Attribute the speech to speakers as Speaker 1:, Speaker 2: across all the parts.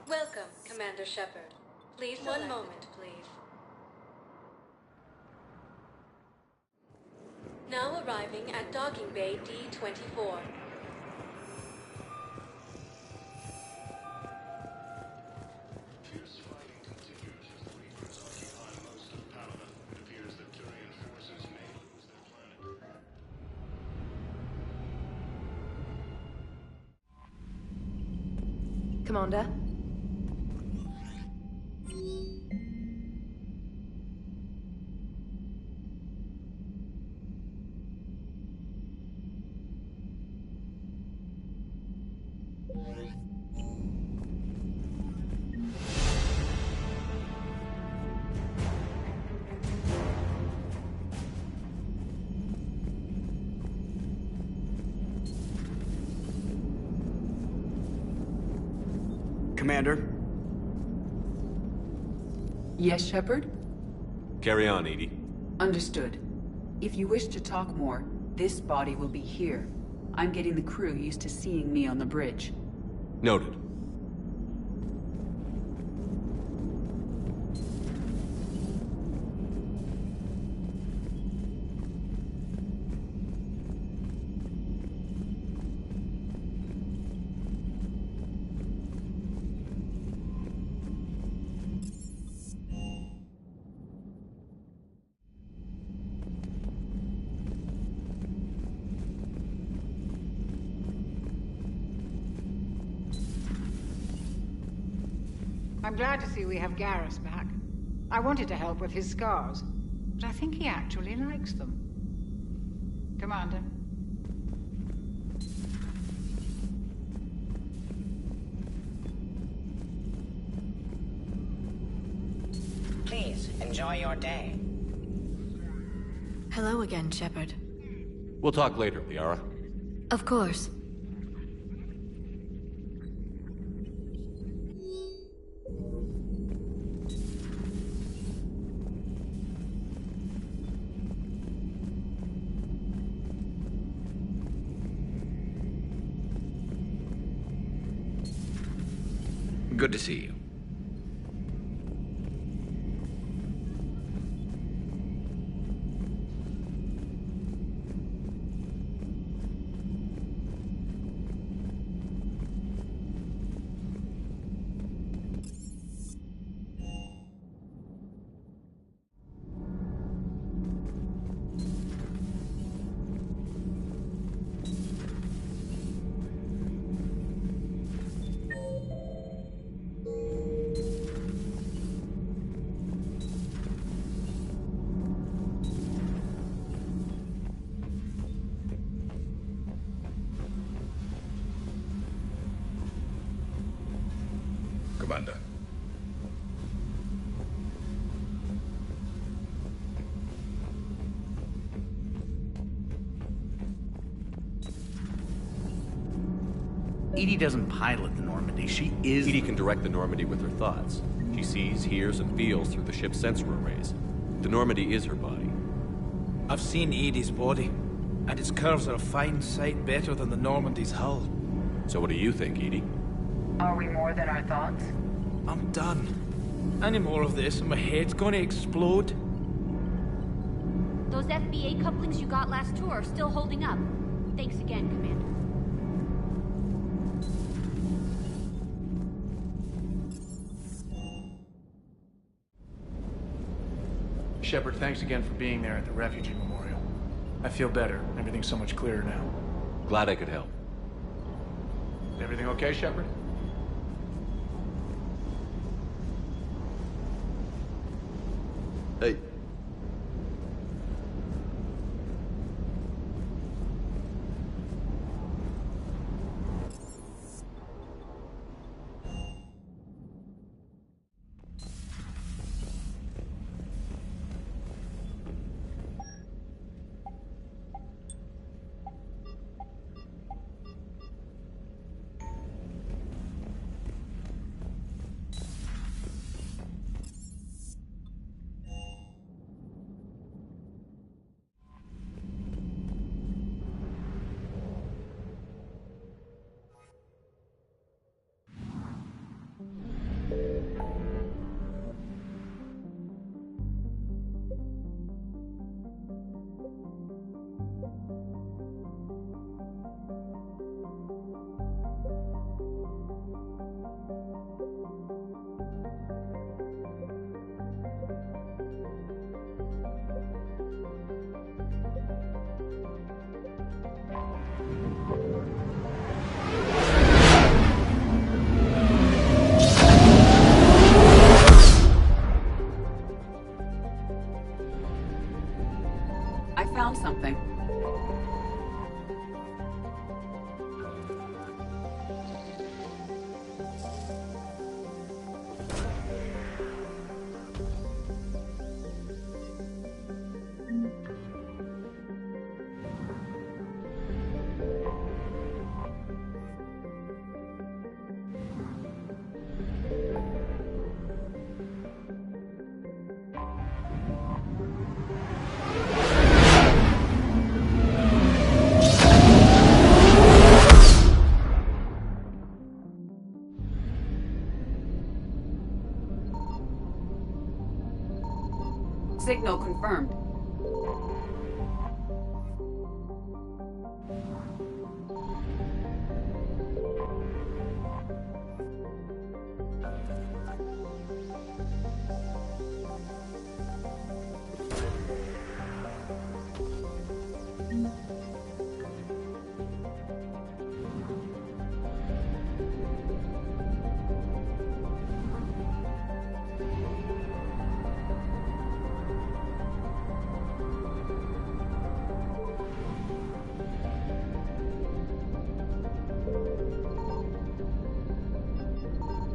Speaker 1: Welcome, Commander Shepard. Please, one moment, please. Now arriving at Docking Bay D-24.
Speaker 2: Commander?
Speaker 3: Commander?
Speaker 4: Yes, Shepard?
Speaker 5: Carry on, Edie.
Speaker 4: Understood. If you wish to talk more, this body will be here. I'm getting the crew used to seeing me on the bridge.
Speaker 5: Noted.
Speaker 6: I'm glad to see we have Garrus back. I wanted to help with his scars, but I think he actually likes them. Commander.
Speaker 7: Please, enjoy your day.
Speaker 2: Hello again, Shepard.
Speaker 5: We'll talk later, Liara.
Speaker 2: Of course.
Speaker 3: Good to see you. Commander.
Speaker 8: Edie doesn't pilot the Normandy. She is...
Speaker 5: Edie can direct the Normandy with her thoughts. She sees, hears, and feels through the ship's sensor arrays. The Normandy is her body.
Speaker 8: I've seen Edie's body, and its curves are a fine sight better than the Normandy's hull.
Speaker 5: So what do you think, Edie?
Speaker 4: Are we more than our thoughts?
Speaker 8: I'm done. Any more of this and my head's gonna explode.
Speaker 9: Those FBA couplings you got last tour are still holding up. Thanks again, Commander.
Speaker 10: Shepard, thanks again for being there at the Refugee Memorial. I feel better. Everything's so much clearer now.
Speaker 5: Glad I could help.
Speaker 10: Everything okay, Shepard?
Speaker 5: Hey.
Speaker 4: found something. Signal confirmed.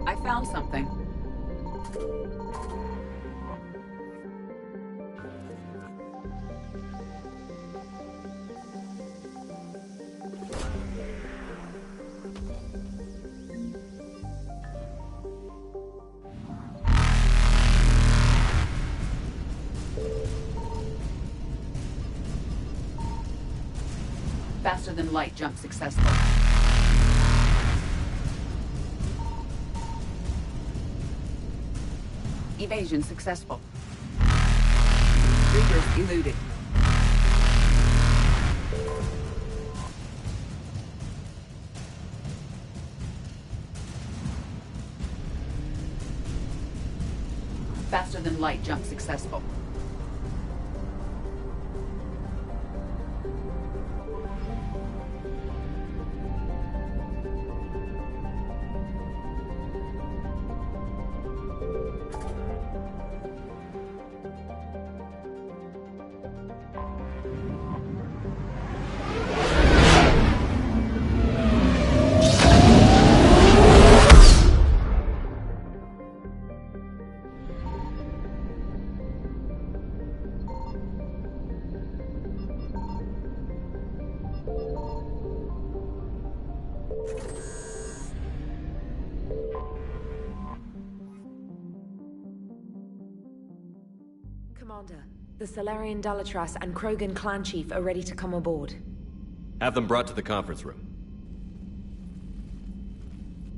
Speaker 4: I found something. Faster than light jump successful. Evasion successful. Reapers eluded. Faster than light jump successful.
Speaker 2: Commander, the Salarian Dalatras and Krogan clan chief are ready to come aboard.
Speaker 5: Have them brought to the conference room.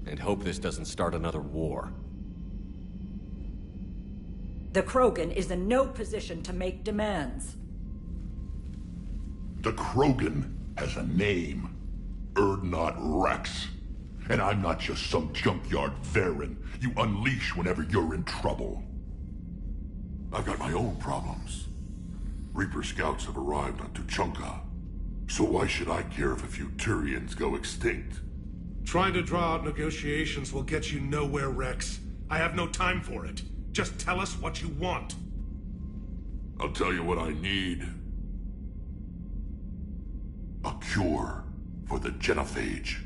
Speaker 5: And hope this doesn't start another war.
Speaker 11: The Krogan is in no position to make demands.
Speaker 12: The Krogan has a name. Urdnot Rex. And I'm not just some junkyard Varen you unleash whenever you're in trouble. I've got my own problems. Reaper scouts have arrived on Tuchanka. So why should I care if a few Turians go extinct?
Speaker 13: Trying to draw out negotiations will get you nowhere, Rex. I have no time for it. Just tell us what you want.
Speaker 12: I'll tell you what I need. A cure for the genophage.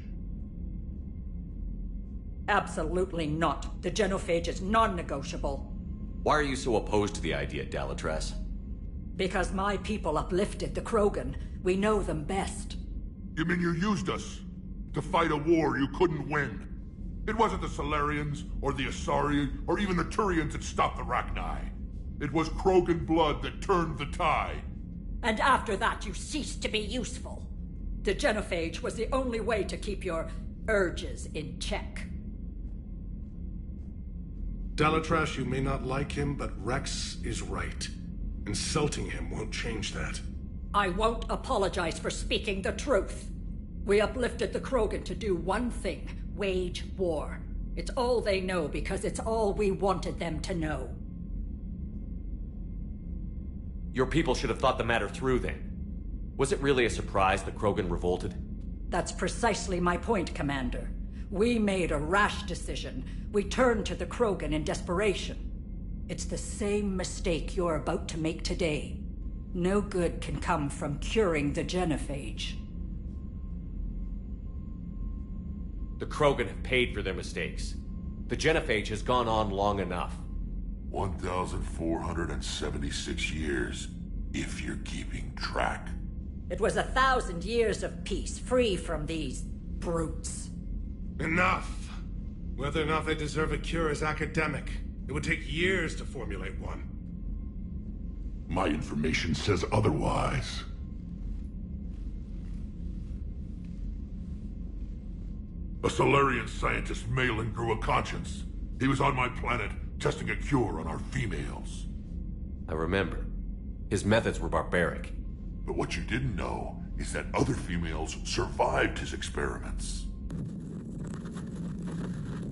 Speaker 11: Absolutely not. The genophage is non-negotiable.
Speaker 5: Why are you so opposed to the idea, Dalatras?
Speaker 11: Because my people uplifted the Krogan. We know them best.
Speaker 12: You mean you used us to fight a war you couldn't win? It wasn't the Salarians, or the Asari, or even the Turians that stopped the Rachni. It was Krogan blood that turned the tide.
Speaker 11: And after that, you ceased to be useful. The genophage was the only way to keep your urges in check.
Speaker 13: Dalatras, you may not like him, but Rex is right. Insulting him won't change that.
Speaker 11: I won't apologize for speaking the truth. We uplifted the Krogan to do one thing: wage war. It's all they know because it's all we wanted them to know.
Speaker 5: Your people should have thought the matter through then. Was it really a surprise the Krogan revolted?
Speaker 11: That's precisely my point, Commander. We made a rash decision. We turned to the Krogan in desperation. It's the same mistake you're about to make today. No good can come from curing the genophage.
Speaker 5: The Krogan have paid for their mistakes. The genophage has gone on long enough.
Speaker 12: 1,476 years, if you're keeping track.
Speaker 11: It was 1,000 years of peace, free from these brutes.
Speaker 13: Enough! Whether or not they deserve a cure is academic. It would take years to formulate one.
Speaker 12: My information says otherwise. A Solarian scientist, Malin, grew a conscience. He was on my planet, testing a cure on our females.
Speaker 5: I remember. His methods were barbaric.
Speaker 12: But what you didn't know is that other females survived his experiments.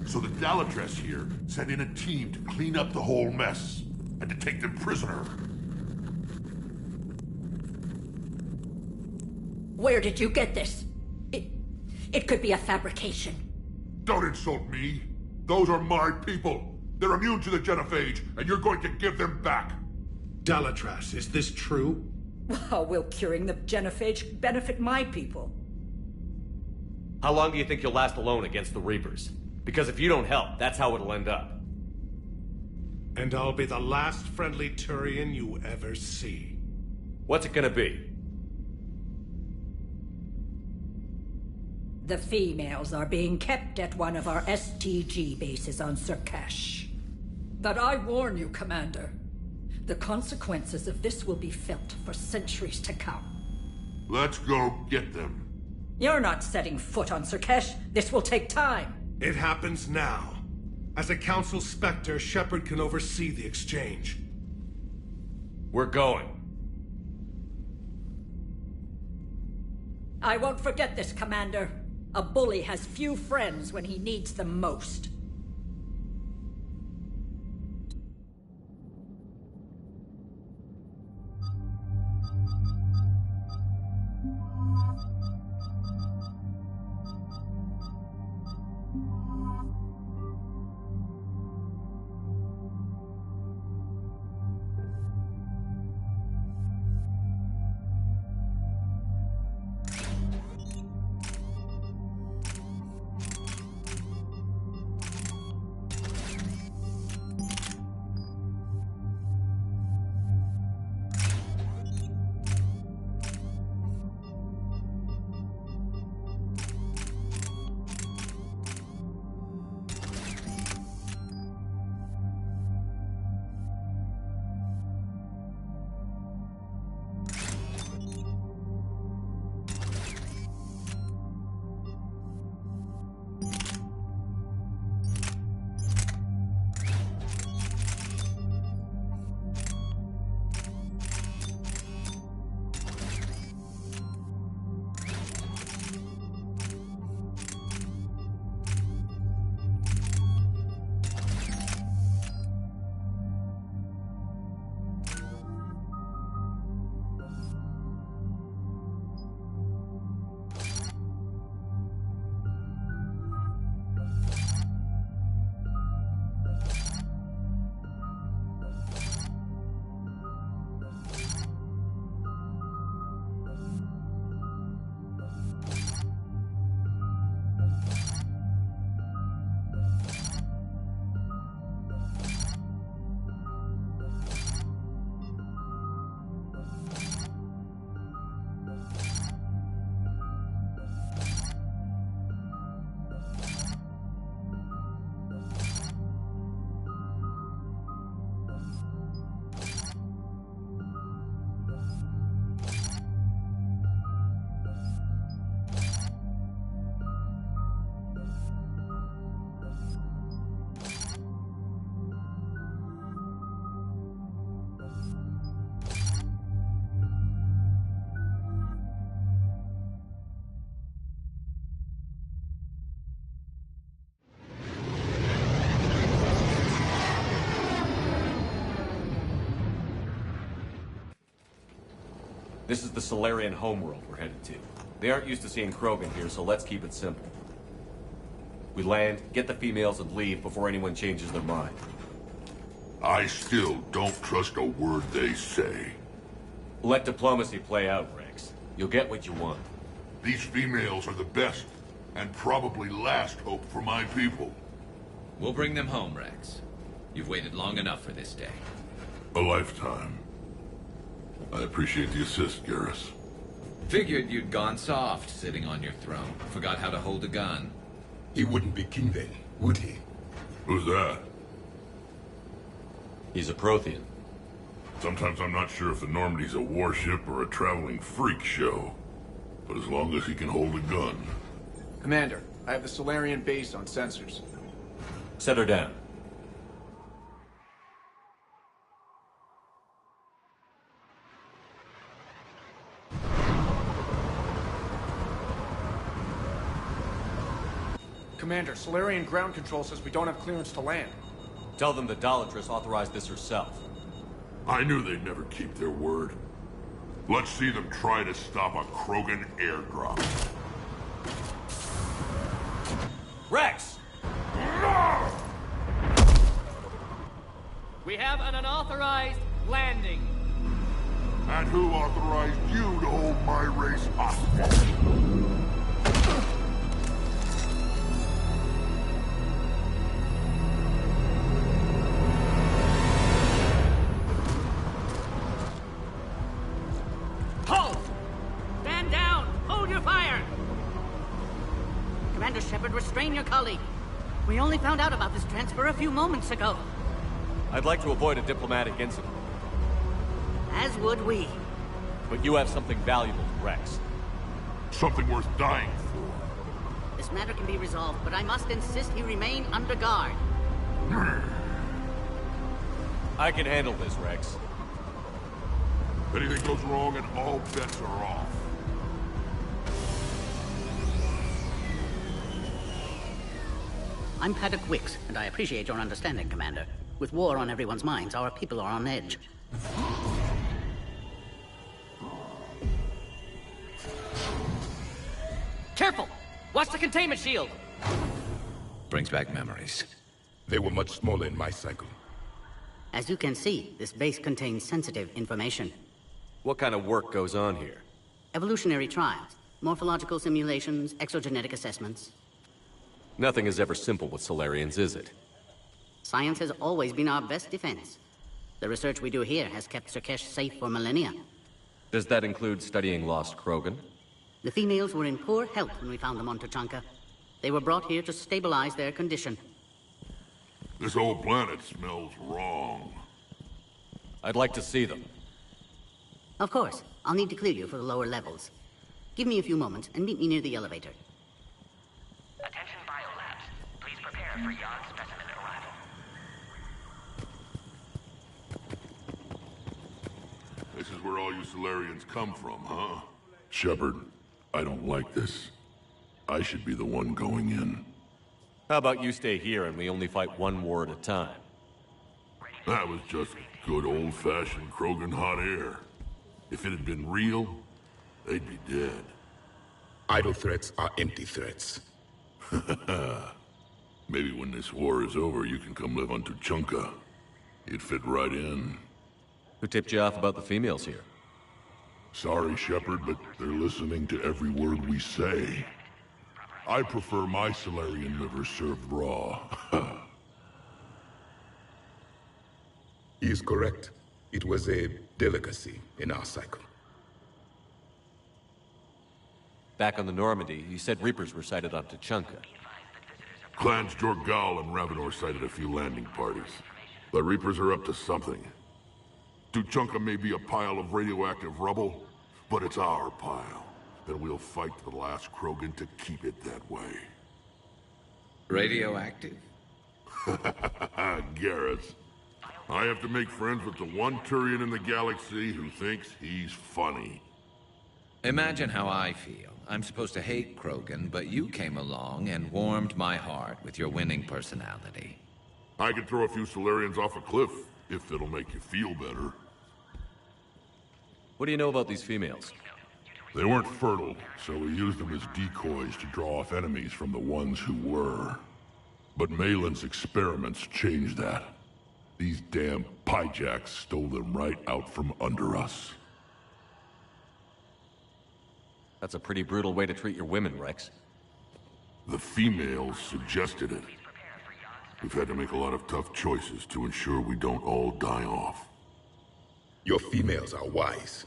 Speaker 12: So the Dalatress here sent in a team to clean up the whole mess, and to take them prisoner.
Speaker 11: Where did you get this? It could be a fabrication.
Speaker 12: Don't insult me. Those are my people. They're immune to the genophage, and you're going to give them back.
Speaker 13: Dalatrass, is this true?
Speaker 11: How will curing the genophage benefit my people?
Speaker 5: How long do you think you'll last alone against the Reapers? Because if you don't help, that's how it'll end up.
Speaker 13: And I'll be the last friendly Turian you ever see.
Speaker 5: What's it gonna be?
Speaker 11: The females are being kept at one of our STG bases on Surkash. But I warn you, Commander. The consequences of this will be felt for centuries to come.
Speaker 12: Let's go get them.
Speaker 11: You're not setting foot on Surkash. This will take time.
Speaker 13: It happens now. As a Council Spectre, Shepard can oversee the exchange.
Speaker 5: We're going.
Speaker 11: I won't forget this, Commander. A bully has few friends when he needs them most.
Speaker 5: This is the Solarian homeworld we're headed to. They aren't used to seeing Krogan here, so let's keep it simple. We land, get the females, and leave before anyone changes their mind.
Speaker 12: I still don't trust a word they say.
Speaker 5: Let diplomacy play out, Rex. You'll get what you want.
Speaker 12: These females are the best, and probably last hope for my people.
Speaker 3: We'll bring them home, Rex. You've waited long enough for this day.
Speaker 12: A lifetime. I appreciate the assist, Garrus.
Speaker 3: Figured you'd gone soft sitting on your throne. Forgot how to hold a gun.
Speaker 14: He wouldn't be king then, would he?
Speaker 12: Who's that?
Speaker 5: He's a Prothean.
Speaker 12: Sometimes I'm not sure if the Normandy's a warship or a traveling freak show. But as long as he can hold a gun.
Speaker 10: Commander, I have the Solarian base on sensors.
Speaker 5: Set her down.
Speaker 10: Commander, Solarian ground control says we don't have clearance to land.
Speaker 5: Tell them the Dalatrass authorized this herself.
Speaker 12: I knew they'd never keep their word. Let's see them try to stop a Krogan airdrop.
Speaker 5: Rex!
Speaker 15: We have an unauthorized landing.
Speaker 12: And who authorized you to hold my race hostage?
Speaker 15: Halt! Stand down! Hold your fire! Commander Shepard, restrain your colleague. We only found out about this transfer a few moments ago.
Speaker 5: I'd like to avoid a diplomatic incident.
Speaker 15: As would we.
Speaker 5: But you have something valuable, Rex.
Speaker 12: Something worth dying for.
Speaker 15: This matter can be resolved, but I must insist he remain under guard.
Speaker 5: I can handle this, Rex.
Speaker 12: If anything goes wrong and all bets are off.
Speaker 15: I'm Paddock Wicks, and I appreciate your understanding, Commander. With war on everyone's minds, our people are on edge. Careful! Watch the containment shield!
Speaker 14: Brings back memories. They were much smaller in my cycle.
Speaker 15: As you can see, this base contains sensitive information.
Speaker 5: What kind of work goes on here?
Speaker 15: Evolutionary trials, morphological simulations, exogenetic assessments.
Speaker 5: Nothing is ever simple with Solarians, is it?
Speaker 15: Science has always been our best defense. The research we do here has kept Surkesh safe for millennia.
Speaker 5: Does that include studying lost Krogan?
Speaker 15: The females were in poor health when we found them on Tuchanka. They were brought here to stabilize their condition.
Speaker 12: This whole planet smells wrong.
Speaker 5: I'd like to see them.
Speaker 15: Of course. I'll need to clear you for the lower levels. Give me a few moments and meet me near the elevator.
Speaker 7: Attention biolabs. Please prepare for yacht specimen arrival.
Speaker 12: This is where all you Solarians come from, huh? Shepard, I don't like this. I should be the one going in.
Speaker 5: How about you stay here and we only fight one war at a time?
Speaker 12: That was just good old-fashioned Krogan hot air. If it had been real, they'd be dead.
Speaker 14: Idle threats are empty threats.
Speaker 12: Maybe when this war is over, you can come live on Tuchanka. You'd fit right in.
Speaker 5: Who tipped you off about the females here?
Speaker 12: Sorry, Shepard, but they're listening to every word we say. I prefer my Solarian liver served raw.
Speaker 14: He is correct. It was a delicacy in our cycle.
Speaker 5: Back on the Normandy, you said Reapers were sighted on Tuchanka.
Speaker 12: Clans Jorgal and Ravenor sighted a few landing parties. The Reapers are up to something. Tuchanka may be a pile of radioactive rubble, but it's our pile. And we'll fight to the last Krogan to keep it that way.
Speaker 3: Radioactive?
Speaker 12: Garrus. I have to make friends with the one Turian in the galaxy who thinks he's funny.
Speaker 3: Imagine how I feel. I'm supposed to hate Krogan, but you came along and warmed my heart with your winning personality.
Speaker 12: I could throw a few Solarians off a cliff, if it'll make you feel better.
Speaker 5: What do you know about these females?
Speaker 12: They weren't fertile, so we used them as decoys to draw off enemies from the ones who were. But Malin's experiments changed that. These damn pyjacks stole them right out from under us.
Speaker 5: That's a pretty brutal way to treat your women, Rex.
Speaker 12: The females suggested it. We've had to make a lot of tough choices to ensure we don't all die off.
Speaker 14: Your females are wise.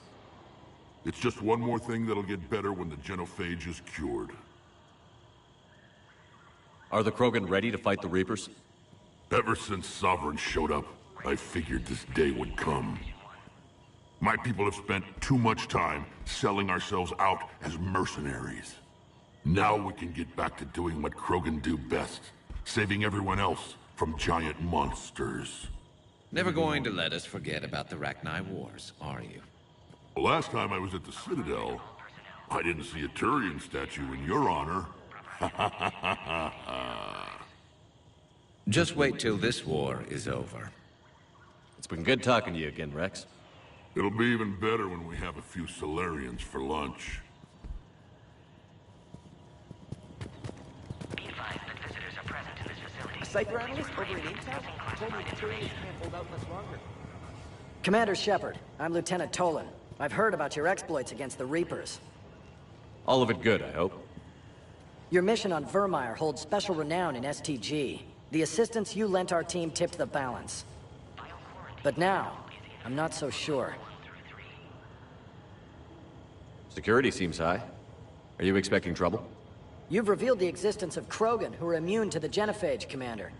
Speaker 12: It's just one more thing that'll get better when the genophage is cured.
Speaker 5: Are the Krogan ready to fight the Reapers?
Speaker 12: Ever since Sovereign showed up, I figured this day would come. My people have spent too much time selling ourselves out as mercenaries. Now we can get back to doing what Krogan do best, saving everyone else from giant monsters.
Speaker 3: Never going to let us forget about the Rachni Wars, are you?
Speaker 12: Last time I was at the Citadel, I didn't see a Turian statue in your honor.
Speaker 3: Just wait till this war is over.
Speaker 5: It's been good talking to you again, Rex.
Speaker 12: It'll be even better when we have a few Solarians for lunch.
Speaker 16: A Cypher analyst over in Intel told me the Turians can't hold out much longer. Commander Shepard, I'm Lieutenant Tolan. I've heard about your exploits against the Reapers.
Speaker 5: All of it good, I hope.
Speaker 16: Your mission on Vermeer holds special renown in STG. The assistance you lent our team tipped the balance. But now, I'm not so sure.
Speaker 5: Security seems high. Are you expecting trouble?
Speaker 16: You've revealed the existence of Krogan who are immune to the genophage, Commander.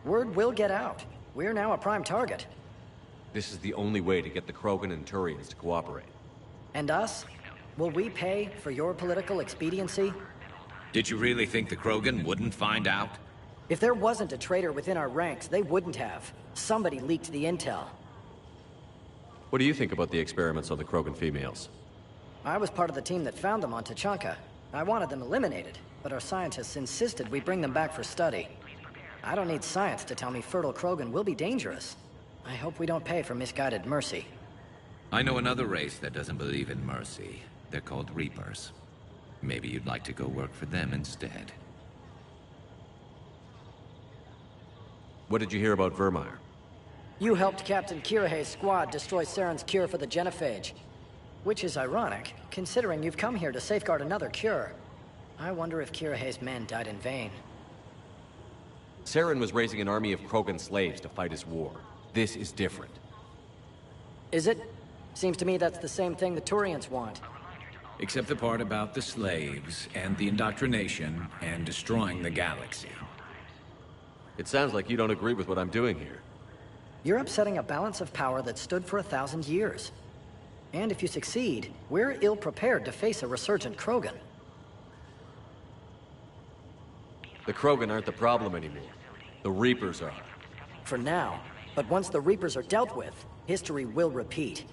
Speaker 16: Word will get out. We're now a prime target.
Speaker 5: This is the only way to get the Krogan and Turians to cooperate.
Speaker 16: And us? Will we pay for your political expediency?
Speaker 3: Did you really think the Krogan wouldn't find out?
Speaker 16: If there wasn't a traitor within our ranks, they wouldn't have. Somebody leaked the intel.
Speaker 5: What do you think about the experiments on the Krogan females?
Speaker 16: I was part of the team that found them on Tachanka. I wanted them eliminated, but our scientists insisted we bring them back for study. I don't need science to tell me fertile Krogan will be dangerous. I hope we don't pay for misguided mercy.
Speaker 3: I know another race that doesn't believe in mercy. They're called Reapers. Maybe you'd like to go work for them instead.
Speaker 5: What did you hear about Vermeer?
Speaker 16: You helped Captain Kirihei's squad destroy Saren's cure for the genophage. Which is ironic, considering you've come here to safeguard another cure. I wonder if Kirihei's men died in vain.
Speaker 5: Saren was raising an army of Krogan slaves to fight his war. This is different.
Speaker 16: Is it? Seems to me that's the same thing the Turians want.
Speaker 3: Except the part about the slaves, and the indoctrination, and destroying the galaxy.
Speaker 5: It sounds like you don't agree with what I'm doing here.
Speaker 16: You're upsetting a balance of power that stood for 1,000 years. And if you succeed, we're ill-prepared to face a resurgent Krogan.
Speaker 5: The Krogan aren't the problem anymore. The Reapers are.
Speaker 16: For now. But once the Reapers are dealt with, history will repeat.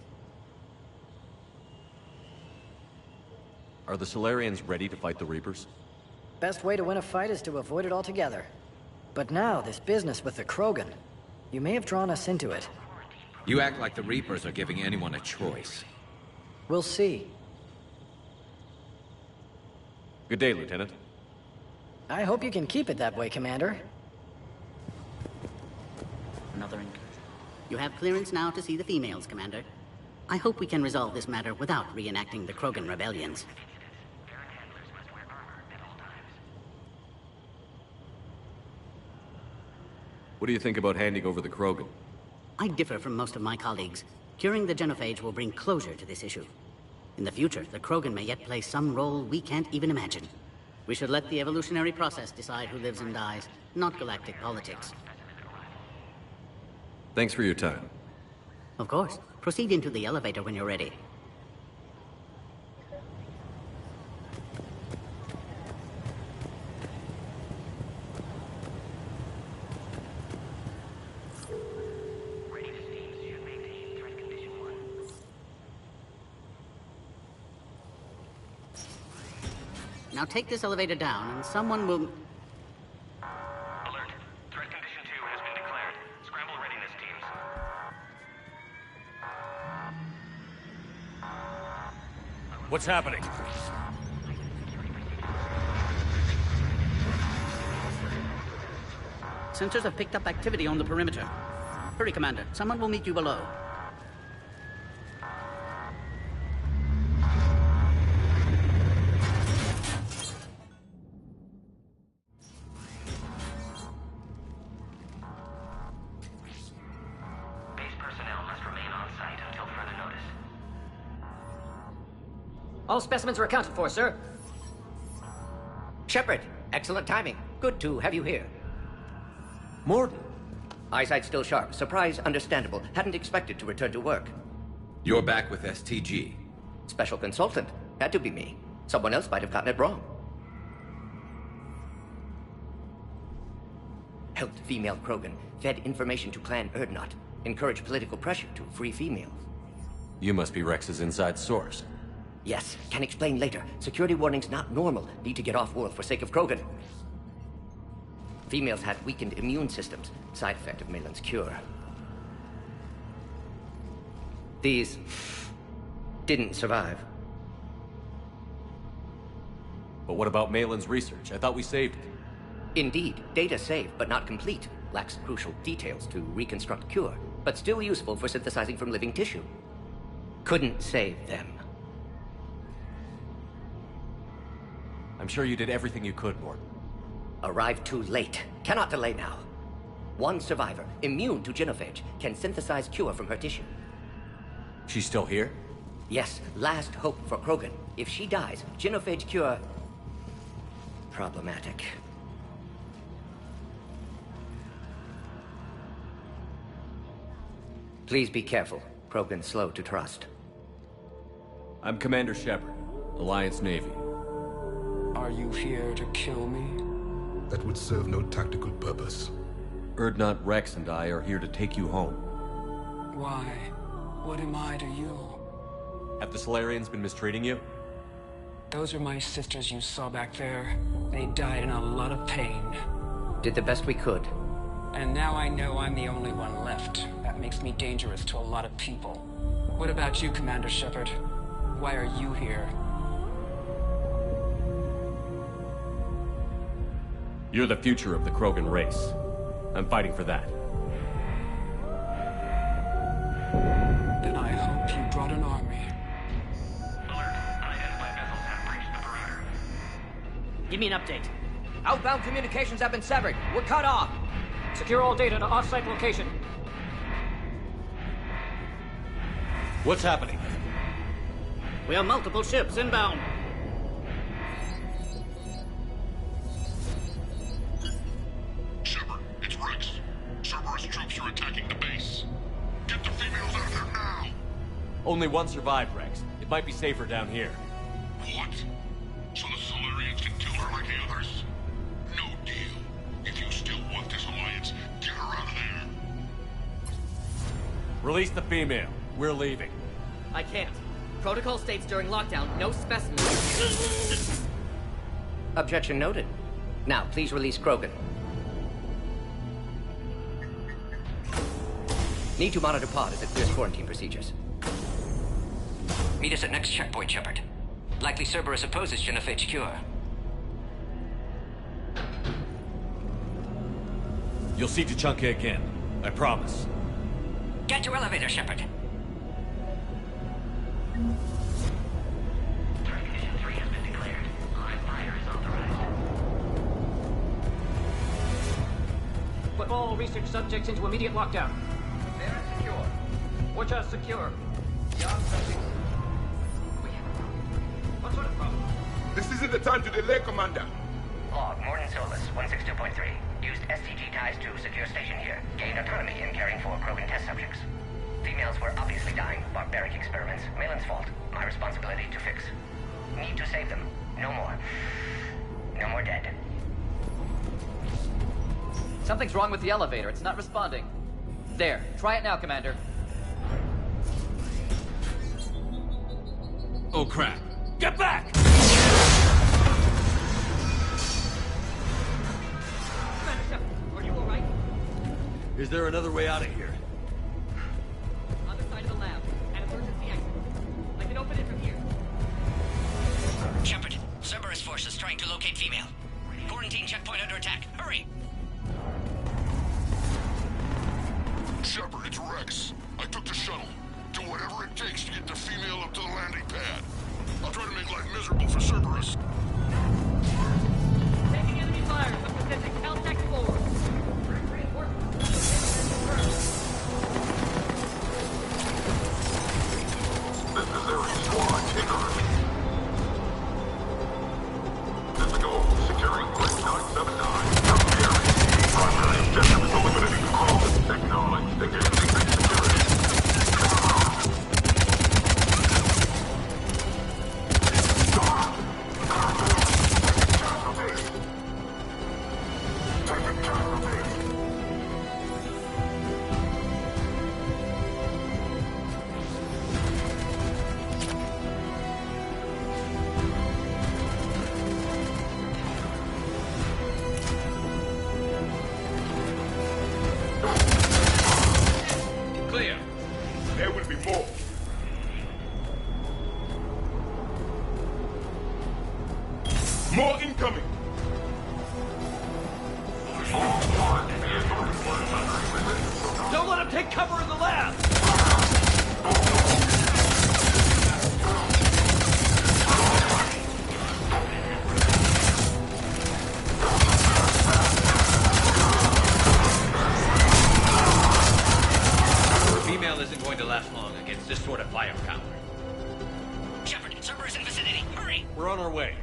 Speaker 5: Are the Solarians ready to fight the Reapers?
Speaker 16: Best way to win a fight is to avoid it altogether. But now, this business with the Krogan, you may have drawn us into it.
Speaker 3: You act like the Reapers are giving anyone a choice.
Speaker 16: We'll see.
Speaker 5: Good day, Lieutenant.
Speaker 16: I hope you can keep it that way, Commander.
Speaker 15: Another incursion. You have clearance now to see the females, Commander. I hope we can resolve this matter without reenacting the Krogan rebellions.
Speaker 5: What do you think about handing over the Krogan?
Speaker 15: I differ from most of my colleagues. Curing the genophage will bring closure to this issue. In the future, the Krogan may yet play some role we can't even imagine. We should let the evolutionary process decide who lives and dies, not galactic politics.
Speaker 5: Thanks for your time.
Speaker 15: Of course. Proceed into the elevator when you're ready. Now take this elevator down, and someone will...
Speaker 7: Alert. Threat condition 2 has been declared. Scramble readiness teams.
Speaker 5: What's happening?
Speaker 15: Sensors have picked up activity on the perimeter. Hurry, Commander. Someone will meet you below.
Speaker 17: All specimens are accounted for, sir.
Speaker 18: Shepard, excellent timing. Good to have you here.
Speaker 5: Morden.
Speaker 18: Eyesight still sharp. Surprise understandable. Hadn't expected to return to work.
Speaker 3: You're back with STG.
Speaker 18: Special consultant. Had to be me. Someone else might have gotten it wrong. Helped female Krogan. Fed information to Clan Erdnot. Encouraged political pressure to free females.
Speaker 5: You must be Rex's inside source.
Speaker 18: Yes, can explain later. Security warnings not normal. Need to get off-world for sake of Krogan. Females had weakened immune systems. Side effect of Malin's cure. These didn't survive.
Speaker 5: But what about Malin's research? I thought we saved it.
Speaker 18: Indeed, data saved, but not complete. Lacks crucial details to reconstruct cure, but still useful for synthesizing from living tissue. Couldn't save them.
Speaker 5: I'm sure you did everything you could, Morden.
Speaker 18: Arrived too late. Cannot delay now. One survivor, immune to genophage, can synthesize cure from her tissue.
Speaker 5: She's still here?
Speaker 18: Yes, last hope for Krogan. If she dies, genophage cure... problematic. Please be careful. Krogan's slow to trust.
Speaker 5: I'm Commander Shepard, Alliance Navy.
Speaker 19: Are you here to kill me?
Speaker 14: That would serve no tactical purpose.
Speaker 5: Erdnot, Rex, and I are here to take you home.
Speaker 19: Why? What am I to you?
Speaker 5: Have the Solarians been mistreating you?
Speaker 19: Those are my sisters you saw back there. They died in a lot of pain.
Speaker 18: Did the best we could.
Speaker 19: And now I know I'm the only one left. That makes me dangerous to a lot of people. What about you, Commander Shepard? Why are you here?
Speaker 5: You're the future of the Krogan race. I'm fighting for that.
Speaker 19: Then I hope you brought an army.
Speaker 17: Give me an update.
Speaker 20: Outbound communications have been severed. We're cut off.
Speaker 17: Secure all data to off-site location.
Speaker 5: What's happening?
Speaker 15: We have multiple ships inbound.
Speaker 12: Shepard, it's Rex. Cerberus troops are attacking the base. Get the females out of there now!
Speaker 5: Only one survived, Rex. It might be safer down here.
Speaker 12: What? So the Solarians can kill her like the others? No deal. If you still want this alliance, get her out of there.
Speaker 5: Release the female. We're leaving.
Speaker 20: I can't. Protocol states during lockdown, no specimens.
Speaker 18: Objection noted. Now, please release Krogan. Need to monitor pod as it clears quarantine procedures. Meet us at next checkpoint, Shepard. Likely Cerberus opposes genophage cure.
Speaker 5: You'll see Tuchanka again. I promise.
Speaker 18: Get to elevator, Shepard.
Speaker 7: Condition 3 has been declared. Live fire is authorized.
Speaker 17: Put all research subjects into immediate lockdown.
Speaker 20: They're secure.
Speaker 17: Watch us secure.
Speaker 20: Beyond subjects.
Speaker 17: What sort of problem?
Speaker 14: This isn't the time to delay, Commander.
Speaker 7: Log, Morden Solus, 162.3. Used STG ties to secure station here. Gained autonomy in caring for Krogan test subjects. Females were obviously dying. Barbaric experiments. Malin's fault. My responsibility to fix. Need to save them. No more. No more dead.
Speaker 20: Something's wrong with the elevator. It's not responding. There. Try it now, Commander.
Speaker 5: Oh, crap. Get back!
Speaker 20: Commander Shepard, are you alright?
Speaker 5: Is there another way out of here?
Speaker 20: On the side of the lab. An emergency exit. I can open it from here.
Speaker 18: Shepard, Cerberus forces trying to locate female. Quarantine checkpoint under attack. Hurry!
Speaker 12: Shepard, it's Rex. I took the shuttle. Do whatever it takes to get the female up to the landing pad. I'll try to make life miserable for Cerberus.
Speaker 20: Taking enemy fire from Pacific Caltech 4.
Speaker 12: This is Air Squad, take her. More incoming!
Speaker 20: Don't let him take cover in the lab!
Speaker 3: Female isn't going to last long against this sort of firepower.
Speaker 7: Shepard, Cerberus in vicinity. Hurry!
Speaker 5: We're on our way.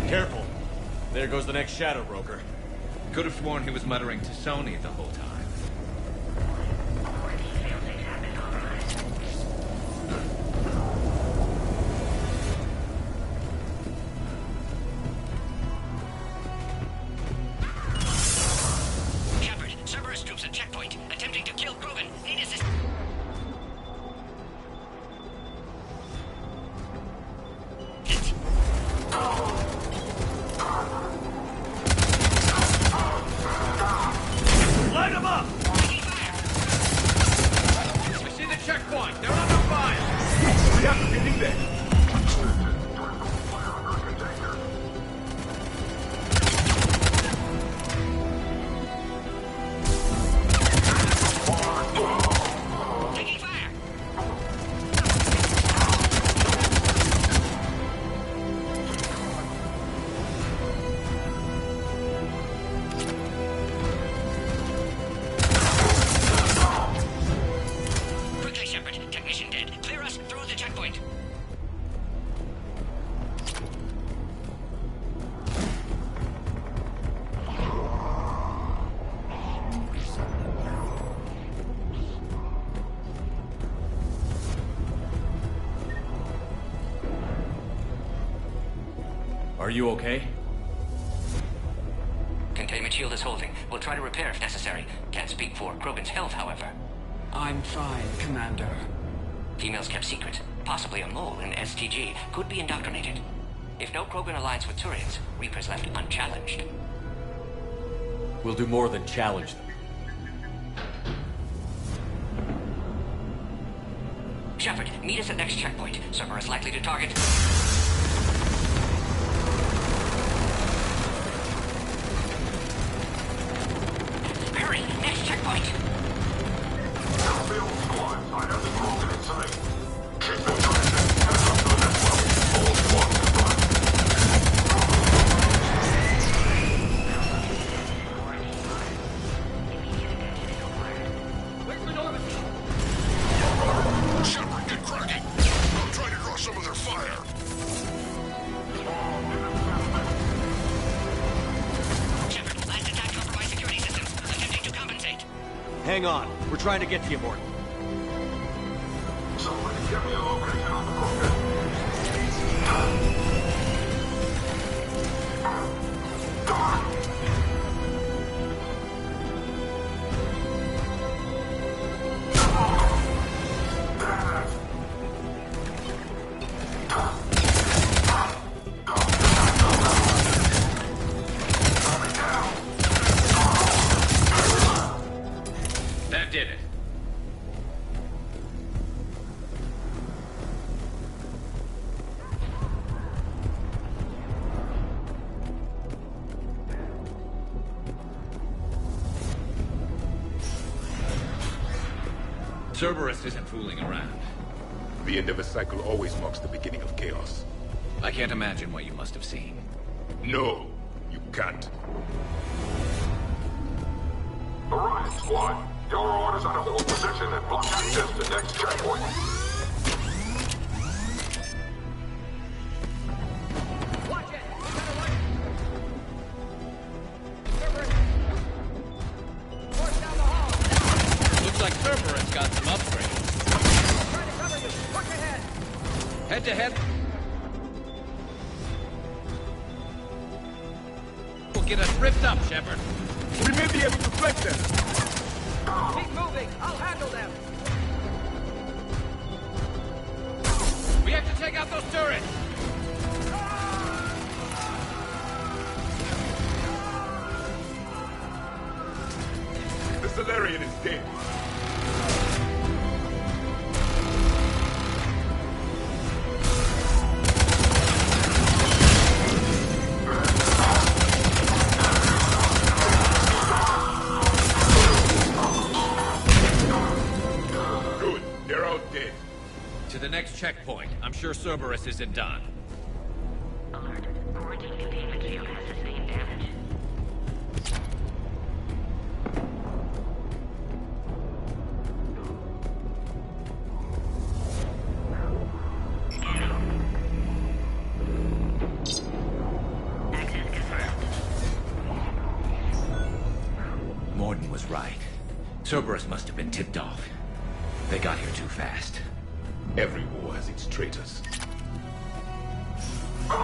Speaker 5: Careful. There goes the next shadow broker.
Speaker 3: Could have sworn he was muttering to Sony the whole time.
Speaker 7: Shepard, Cerberus troops at checkpoint, attempting to kill Krogan. Need assistance.
Speaker 20: Light him up!
Speaker 3: I see the checkpoint. They're under fire.
Speaker 12: We have to get in there.
Speaker 7: Taking fire! Quickly, Shepard. Technician dead. Clear us through the checkpoint.
Speaker 5: Are you okay?
Speaker 7: Containment shield is holding. We'll try to repair if necessary. Can't speak for Krogan's health, however.
Speaker 19: I'm fine, Commander.
Speaker 7: Females kept secret. Possibly a mole in STG. Could be indoctrinated. If no Krogan aligns with Turians, Reaper's left unchallenged.
Speaker 5: We'll do more than challenge them.
Speaker 7: Shepard, meet us at next checkpoint. Cerberus likely to target. Hurry! Next checkpoint!
Speaker 20: Where's the Normandy?
Speaker 12: Shepard, get cracking! I'm trying to draw some of their fire.
Speaker 7: Shepard, last attack compromised security systems. Attempting to compensate.
Speaker 5: Hang on. We're trying to get to you, Morton.
Speaker 12: Somebody give me a location on the Krogan.
Speaker 3: That did it. Cerberus isn't fooling around.
Speaker 14: The end of a cycle always marks the beginning of chaos.
Speaker 3: I can't imagine what you must have seen.
Speaker 14: No, you can't.
Speaker 12: Orion Squad, your orders are to hold position and block access to next checkpoint.
Speaker 20: Watch it! Cerberus! Force down the hall!
Speaker 3: Looks like Cerberus got some upgrades.
Speaker 20: Trying to cover you! Push ahead!
Speaker 3: Head to head. Will get us ripped up, Shepard.
Speaker 14: We may be able to flank them.
Speaker 20: Keep moving! I'll handle them!
Speaker 3: We have to take out those turrets.
Speaker 14: Salarian is dead. Good. They're all dead.
Speaker 3: To the next checkpoint. I'm sure Cerberus isn't done.
Speaker 7: Quarantine containment field has sustained damage. Access confirmed.
Speaker 3: Morden was right. Cerberus must have been tipped off. They got here too fast.
Speaker 14: Every war has its traitors.
Speaker 3: The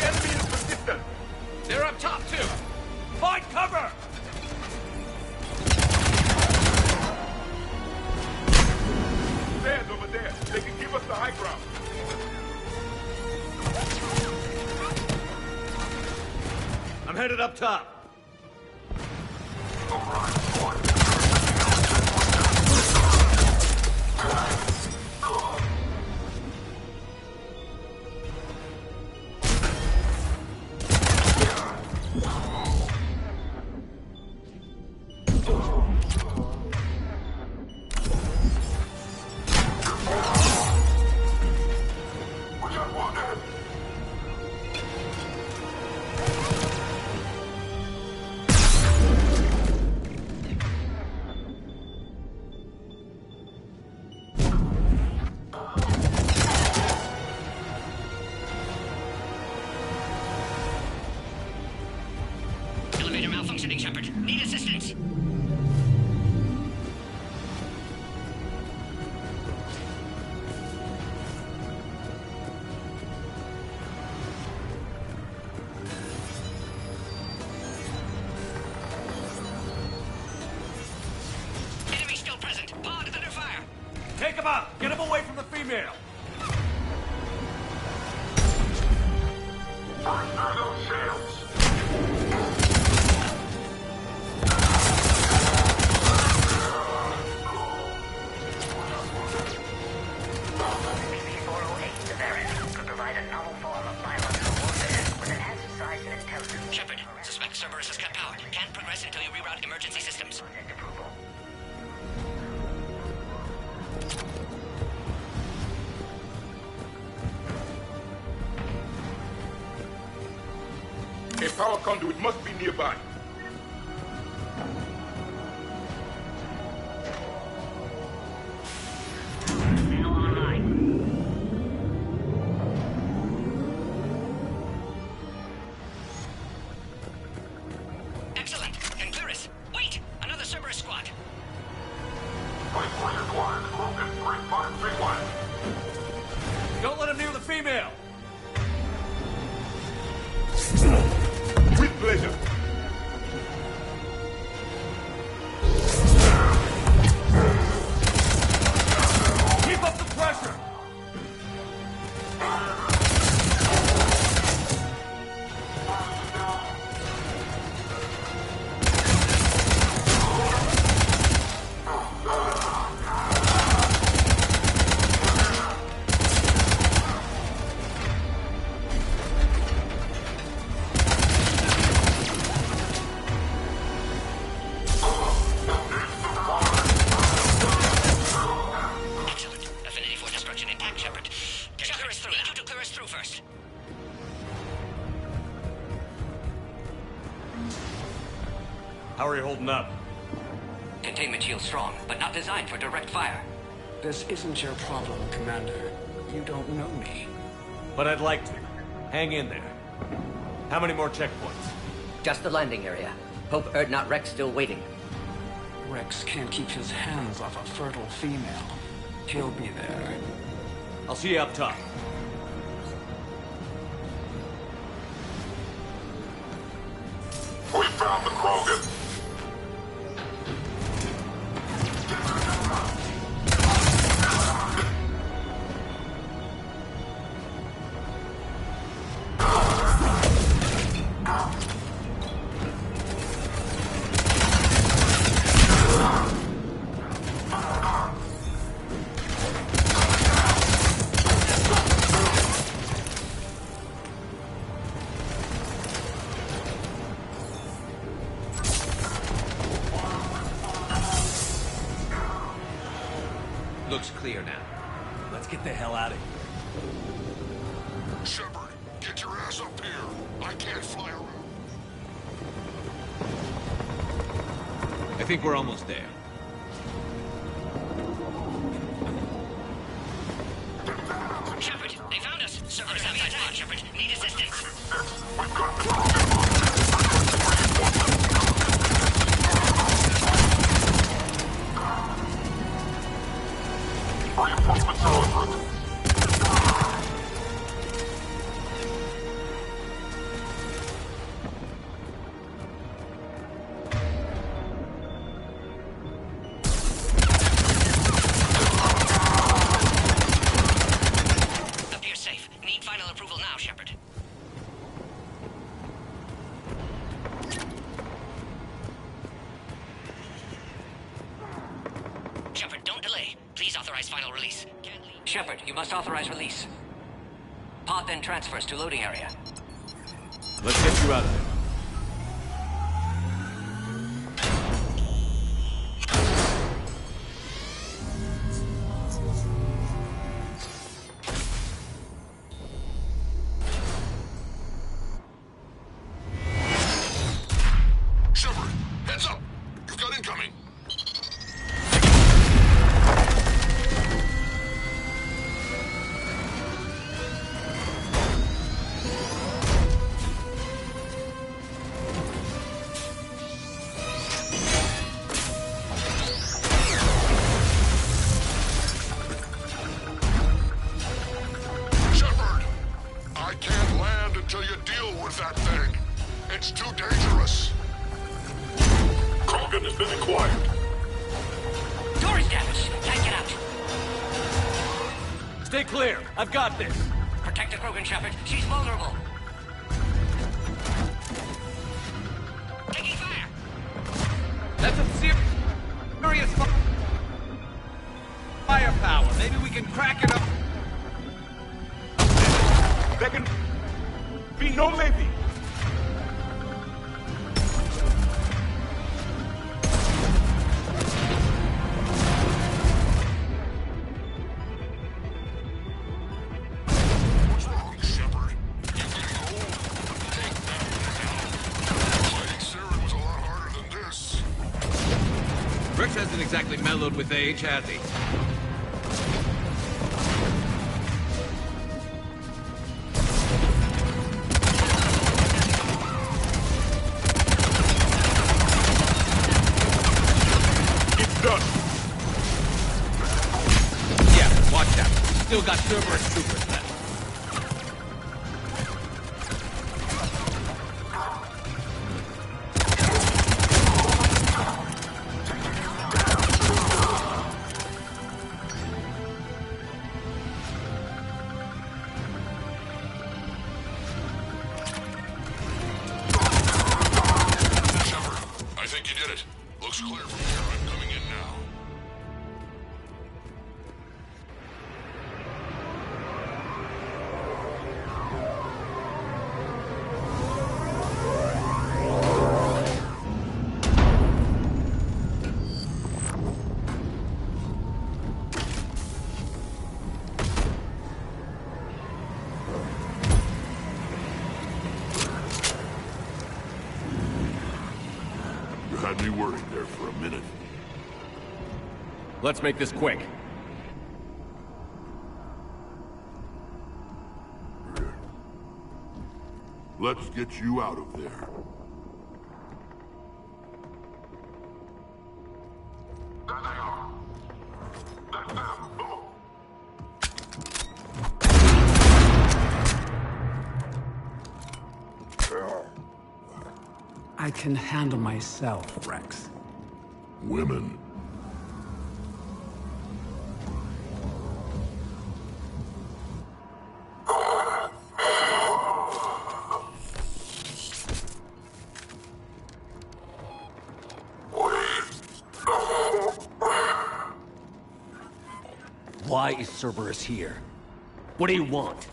Speaker 3: enemy is persistent. They're up top too. Find cover.
Speaker 14: Stand over there. They can give us the high ground.
Speaker 5: I'm headed up top.
Speaker 7: Elevator malfunctioning, Shepard. Need assistance. Enemy still present. Pod is under fire.
Speaker 5: Take him out! Get him away from the female!
Speaker 7: Could provide a novel form of biological warfare with enhanced size and intelligence. Shepard, suspect Cerberus has cut power. Can't progress until you reroute emergency systems. Project approval.
Speaker 14: A power conduit must be nearby.
Speaker 7: Now online. Excellent. Can clear us. Wait! Another Cerberus squad.
Speaker 5: Don't let him near the female!
Speaker 14: With pleasure.
Speaker 5: Keep up the pressure! How are you holding up?
Speaker 7: Containment shield strong, but not designed for direct fire.
Speaker 19: This isn't your problem, Commander. You don't know me.
Speaker 5: But I'd like to. Hang in there. How many more checkpoints?
Speaker 18: Just the landing area. Hope not Rex still waiting.
Speaker 19: Rex can't keep his hands off a fertile female. He'll be there.
Speaker 5: I'll see you up top.
Speaker 12: We found the Krogan.
Speaker 3: looks clear now.
Speaker 8: Let's get the hell out of here.
Speaker 12: Shepard, get your ass up here. I can't fly around.
Speaker 3: I think we're almost there.
Speaker 7: Shepard, they found us. Servers having attack, Shepard. Need assistance.
Speaker 12: We've got Krogan. Reinforcements are en route.
Speaker 7: Appears safe. Need final approval now, Shepard. Shepard, don't delay. Please authorize final release.
Speaker 19: Shepard, you must authorize release. Pod then transfers to loading area.
Speaker 5: Let's get you out of there.
Speaker 12: Shepard, heads up. You've got incoming. Shepard, I can't land until you deal with that thing. It's too dangerous. Krogan has been acquired.
Speaker 7: Door is damaged. Can't get out.
Speaker 5: Stay clear. I've got this.
Speaker 7: Protect the Krogan, Shepard. She's vulnerable. Taking fire.
Speaker 3: That's a serious firepower. Maybe we can crack it up.
Speaker 12: There can be no maybe. What's wrong, Shepard? You're getting old. Take that now. Fighting Saren was a lot harder than this.
Speaker 3: Rex hasn't exactly mellowed with age, has he?
Speaker 12: It's done.
Speaker 3: Yeah, watch out. Still got Cerberus troopers left.
Speaker 12: Shepard, I think you did it. Looks clear from here. I'm coming in now. You had me worried there for a minute.
Speaker 5: Let's make this quick.
Speaker 12: Let's get you out of there. There they are. That's them.
Speaker 21: I can handle myself, Rex.
Speaker 12: Women.
Speaker 5: Why is Cerberus here? What do you want?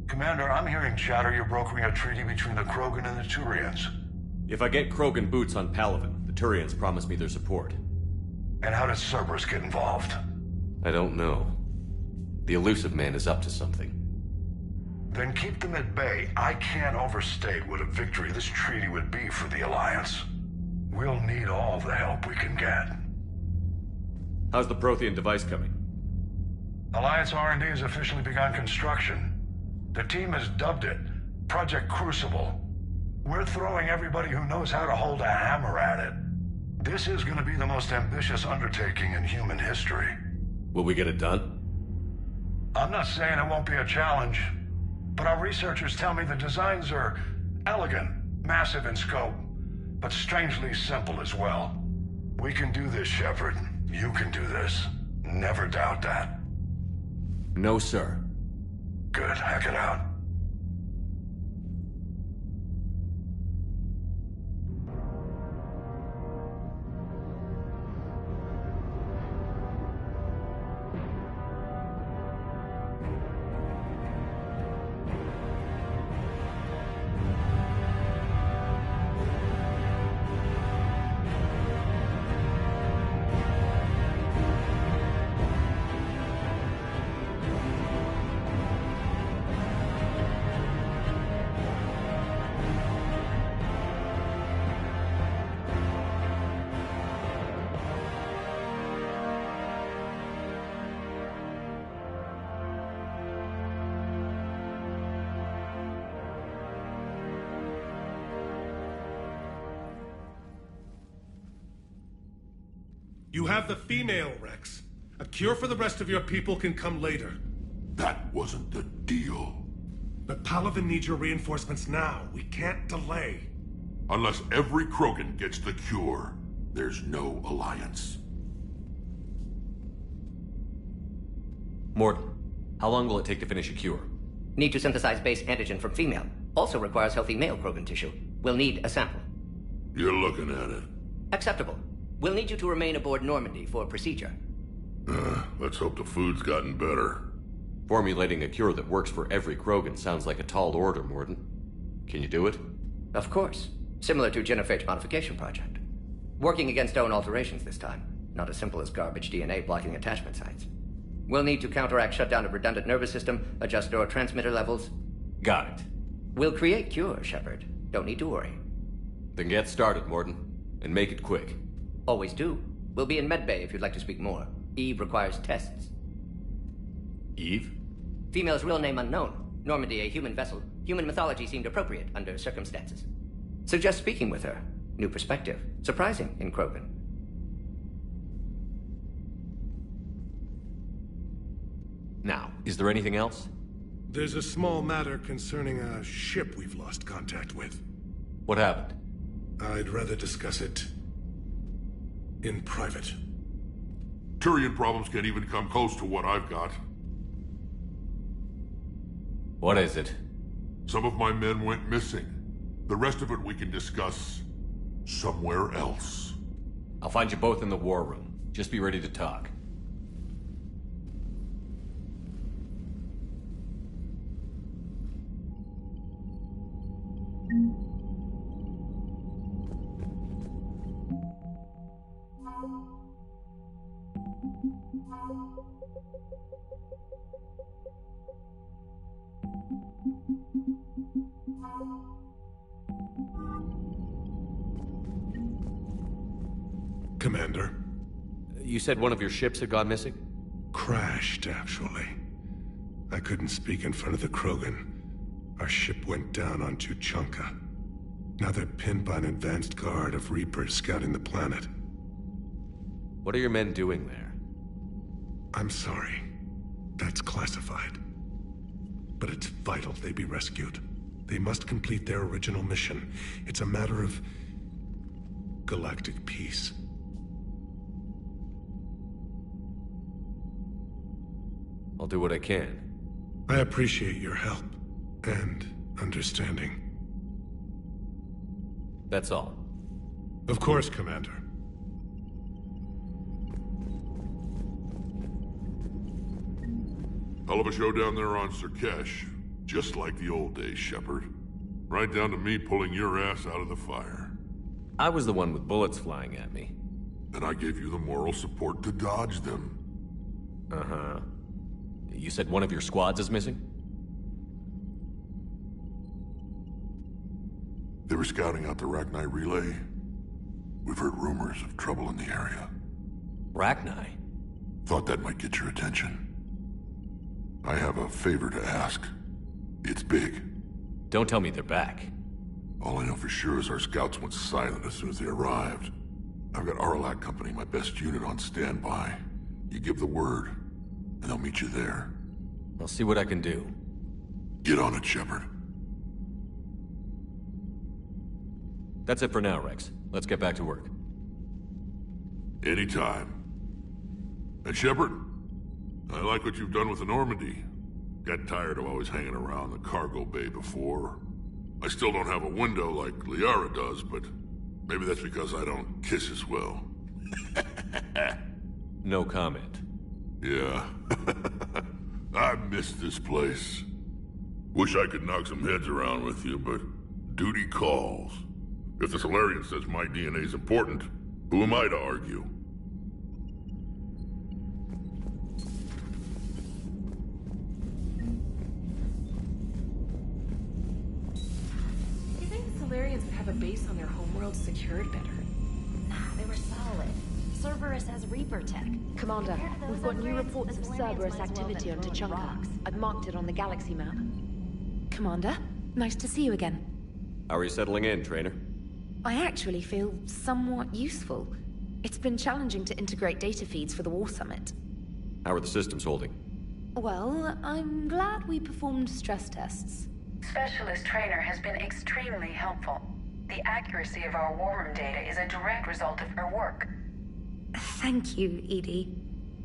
Speaker 1: Commander, I'm hearing chatter you're brokering a treaty between the Krogan and the Turians.
Speaker 5: If I get Krogan boots on Palaven, the Turians promise me their support.
Speaker 1: And how does Cerberus get involved?
Speaker 5: I don't know. The Elusive Man is up to something.
Speaker 1: Then keep them at bay. I can't overstate what a victory this treaty would be for the Alliance. We'll need all the help we can get.
Speaker 5: How's the Prothean device coming?
Speaker 1: Alliance R&D has officially begun construction. The team has dubbed it Project Crucible. We're throwing everybody who knows how to hold a hammer at it. This is going to be the most ambitious undertaking in human history.
Speaker 5: Will we get it done?
Speaker 1: I'm not saying it won't be a challenge, but our researchers tell me the designs are elegant, massive in scope, but strangely simple as well. We can do this, Shepard. You can do this. Never doubt that.
Speaker 5: No, sir.
Speaker 1: Good. Hack it out.
Speaker 13: You have the female, Rex. A cure for the rest of your people can come later.
Speaker 12: That wasn't the deal.
Speaker 13: But Palaven needs your reinforcements now. We can't delay.
Speaker 12: Unless every Krogan gets the cure, there's no alliance.
Speaker 5: Morton, how long will it take to finish a cure?
Speaker 18: Need to synthesize base antigen from female. Also requires healthy male Krogan tissue. We'll need a sample.
Speaker 12: You're looking at it.
Speaker 18: Acceptable. We'll need you to remain aboard Normandy for procedure.
Speaker 12: Let's hope the food's gotten better.
Speaker 5: Formulating a cure that works for every Krogan sounds like a tall order, Morton. Can you do it?
Speaker 18: Of course. Similar to Genophage Modification Project. Working against own alterations this time. Not as simple as garbage DNA blocking attachment sites. We'll need to counteract shutdown of redundant nervous system, adjust neurotransmitter levels.
Speaker 5: Got it.
Speaker 18: We'll create cure, Shepard. Don't need to worry.
Speaker 5: Then get started, Morton. And make it quick.
Speaker 18: Always do. We'll be in medbay if you'd like to speak more. Eve requires tests.
Speaker 5: Eve?
Speaker 18: Female's real name unknown. Normandy, a human vessel. Human mythology seemed appropriate under circumstances. Suggest speaking with her. New perspective. Surprising in Krogan.
Speaker 5: Now, is there anything else?
Speaker 13: There's a small matter concerning a ship we've lost contact with.
Speaker 5: What happened?
Speaker 13: I'd rather discuss it in private.
Speaker 12: Turian problems can't even come close to what I've got.
Speaker 5: What is it?
Speaker 12: Some of my men went missing. The rest of it we can discuss somewhere else.
Speaker 5: I'll find you both in the war room. Just be ready to talk.
Speaker 13: Commander.
Speaker 5: You said one of your ships had gone missing?
Speaker 13: Crashed, actually. I couldn't speak in front of the Krogan. Our ship went down on Tuchanka. Now they're pinned by an advanced guard of Reapers scouting the planet.
Speaker 5: What are your men doing there?
Speaker 13: I'm sorry. That's classified. But it's vital they be rescued. They must complete their original mission. It's a matter of galactic peace.
Speaker 5: I'll do what I can.
Speaker 13: I appreciate your help and understanding.
Speaker 5: That's all.
Speaker 13: Of course, Commander.
Speaker 12: Hell of a show down there on Surkesh. Just like the old days, Shepard. Right down to me pulling your ass out of the fire.
Speaker 5: I was the one with bullets flying at me.
Speaker 12: And I gave you the moral support to dodge them.
Speaker 5: Uh-huh. You said one of your squads is missing?
Speaker 12: They were scouting out the Rachni relay. We've heard rumors of trouble in the area.
Speaker 5: Rachni?
Speaker 12: Thought that might get your attention. I have a favor to ask. It's big.
Speaker 5: Don't tell me they're back.
Speaker 12: All I know for sure is our scouts went silent as soon as they arrived. I've got Arlac Company, my best unit, on standby. You give the word, and they'll meet you there.
Speaker 5: I'll see what I can do.
Speaker 12: Get on it, Shepard.
Speaker 5: That's it for now, Rex. Let's get back to work.
Speaker 12: Anytime. And Shepard, I like what you've done with the Normandy. Got tired of always hanging around the cargo bay before. I still don't have a window like Liara does, but maybe that's because I don't kiss as well.
Speaker 5: No comment.
Speaker 12: Yeah. I miss this place. Wish I could knock some heads around with you, but duty calls. If the Solarian says my DNA is important, who am I to argue?
Speaker 2: You think the Solarians would have a base on their homeworld secured better?
Speaker 9: Nah, they were solid. Cerberus has Reaper tech.
Speaker 2: Commander, we've got new reports of Cerberus activity on Tachanka. I've marked it on the galaxy map. Commander, nice to see you again.
Speaker 5: How are you settling in, Trainer?
Speaker 2: I actually feel somewhat useful. It's been challenging to integrate data feeds for the War Summit.
Speaker 5: How are the systems holding?
Speaker 2: Well, I'm glad we performed stress tests.
Speaker 4: Specialist Trainer has been extremely helpful. The accuracy of our war room data is a direct result of her work.
Speaker 2: Thank you, Edie.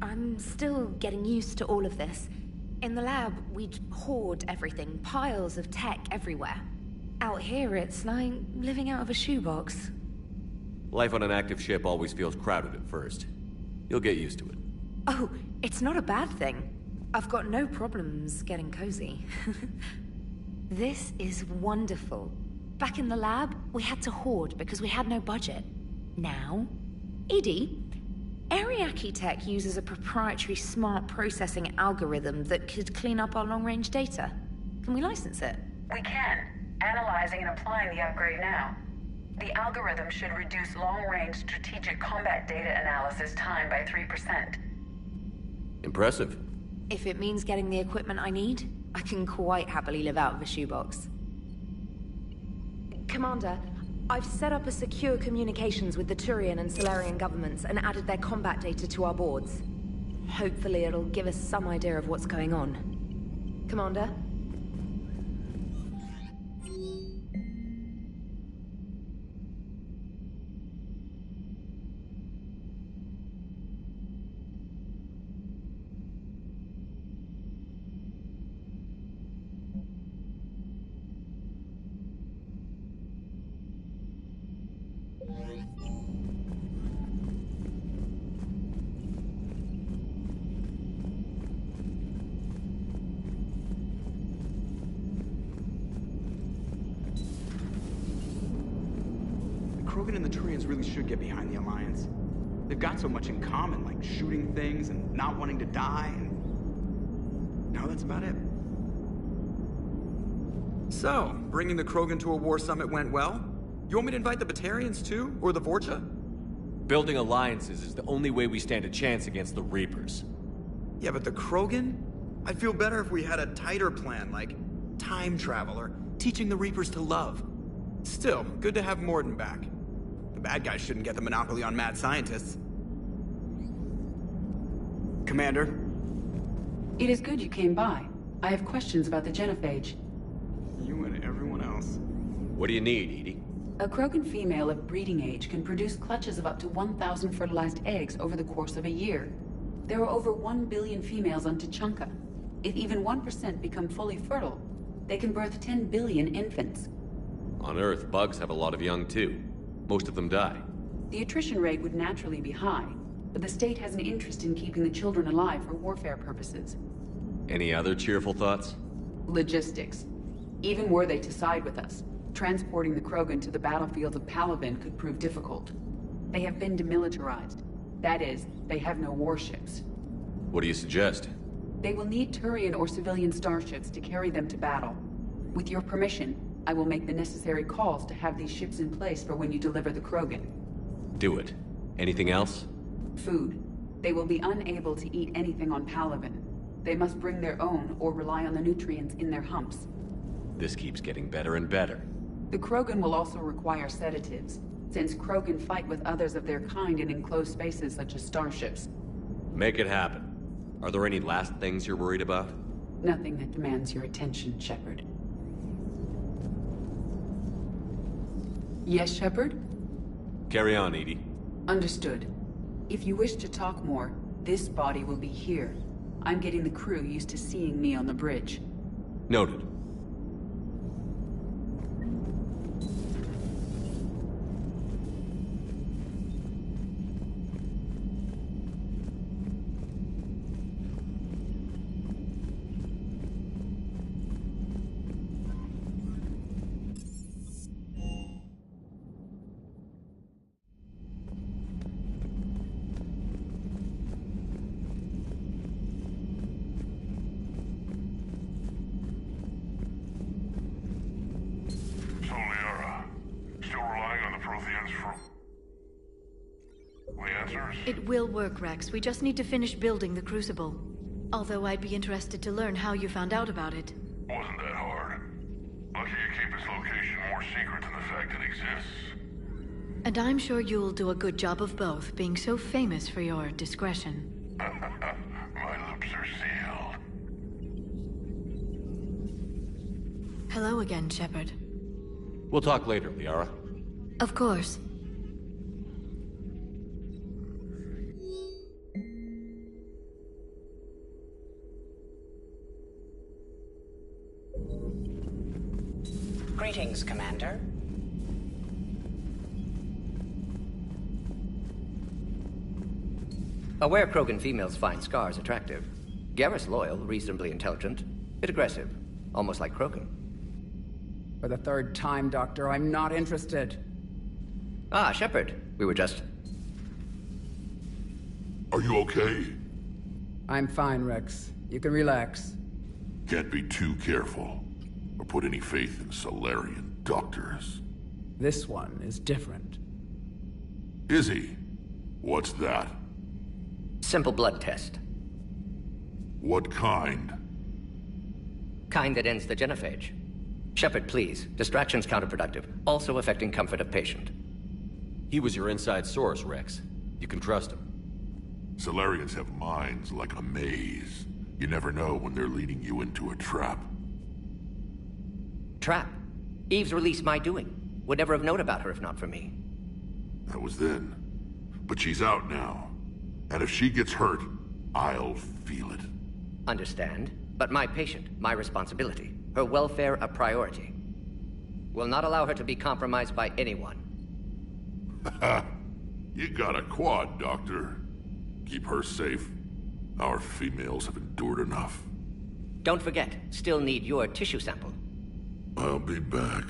Speaker 2: I'm still getting used to all of this. In the lab, we'd hoard everything, piles of tech everywhere. Out here, it's like living out of a shoebox.
Speaker 5: Life on an active ship always feels crowded at first. You'll get used to it.
Speaker 2: Oh, it's not a bad thing. I've got no problems getting cozy. This is wonderful. Back in the lab, we had to hoard because we had no budget. Now, Edie, Ariake Tech uses a proprietary smart processing algorithm that could clean up our long-range data. Can we license it?
Speaker 4: We can. Analyzing and applying the upgrade now. The algorithm should reduce long-range strategic combat data analysis time by 3%.
Speaker 5: Impressive.
Speaker 2: If it means getting the equipment I need, I can quite happily live out of a shoebox. Commander, I've set up a secure communications with the Turian and Solarian governments and added their combat data to our boards. Hopefully it'll give us some idea of what's going on. Commander?
Speaker 21: Krogan and the Turians really should get behind the Alliance. They've got so much in common, like shooting things and not wanting to die, and... no, that's about it. So, bringing the Krogan to a war summit went well? You want me to invite the Batarians too? Or the Vorcha?
Speaker 5: Building alliances is the only way we stand a chance against the Reapers.
Speaker 21: Yeah, but the Krogan? I'd feel better if we had a tighter plan, like time travel or teaching the Reapers to love. Still, good to have Morden back. The bad guys shouldn't get the monopoly on mad scientists. Commander?
Speaker 4: It is good you came by. I have questions about the genophage.
Speaker 21: You and everyone else.
Speaker 5: What do you need, Edie?
Speaker 4: A Krogan female of breeding age can produce clutches of up to 1,000 fertilized eggs over the course of a year. There are over 1 billion females on Tachanka. If even 1% become fully fertile, they can birth 10 billion infants.
Speaker 5: On Earth, bugs have a lot of young too. Most of them die.
Speaker 4: The attrition rate would naturally be high, but the state has an interest in keeping the children alive for warfare purposes.
Speaker 5: Any other cheerful thoughts?
Speaker 4: Logistics. Even were they to side with us, transporting the Krogan to the battlefield of Palaven could prove difficult. They have been demilitarized. That is, they have no warships.
Speaker 5: What do you suggest?
Speaker 4: They will need Turian or civilian starships to carry them to battle. With your permission, I will make the necessary calls to have these ships in place for when you deliver the Krogan.
Speaker 5: Do it. Anything else?
Speaker 4: Food. They will be unable to eat anything on Palaven. They must bring their own or rely on the nutrients in their humps.
Speaker 5: This keeps getting better and better.
Speaker 4: The Krogan will also require sedatives, since Krogan fight with others of their kind in enclosed spaces such as starships.
Speaker 5: Make it happen. Are there any last things you're worried about?
Speaker 4: Nothing that demands your attention, Shepard. Yes, Shepard?
Speaker 5: Carry on, Edie.
Speaker 4: Understood. If you wish to talk more, this body will be here. I'm getting the crew used to seeing me on the bridge.
Speaker 5: Noted.
Speaker 6: It will work, Rex. We just need to finish building the Crucible. Although I'd be interested to learn how you found out about it.
Speaker 12: Wasn't that hard. Lucky you keep its location more secret than the fact it exists.
Speaker 6: And I'm sure you'll do a good job of both, being so famous for your discretion.
Speaker 12: My lips are sealed.
Speaker 6: Hello again, Shepard.
Speaker 5: We'll talk later, Liara.
Speaker 6: Of course.
Speaker 22: Greetings, Commander.
Speaker 18: Aware Krogan females find scars attractive. Garrus loyal, reasonably intelligent, bit aggressive, almost like Krogan.
Speaker 22: For the third time, Doctor, I'm not interested.
Speaker 18: Ah, Shepard. We were just...
Speaker 12: Are you okay?
Speaker 22: I'm fine, Rex. You can relax.
Speaker 12: Can't be too careful, or put any faith in Solarian doctors.
Speaker 22: This one is different.
Speaker 12: Is he? What's that?
Speaker 18: Simple blood test.
Speaker 12: What kind?
Speaker 18: Kind that ends the genophage. Shepard, please. Distraction's counterproductive, also affecting comfort of patient.
Speaker 5: He was your inside source, Rex. You can trust him.
Speaker 12: Solarians have minds like a maze. You never know when they're leading you into a trap.
Speaker 18: Trap? Eve's release my doing. Would never have known about her if not for me.
Speaker 12: That was then. But she's out now. And if she gets hurt, I'll feel it.
Speaker 18: Understand. But my patient, my responsibility. Her welfare a priority. Will not allow her to be compromised by anyone.
Speaker 12: You got a quad, Doctor. Keep her safe. Our females have endured enough.
Speaker 18: Don't forget, still need your tissue sample.
Speaker 12: I'll be back.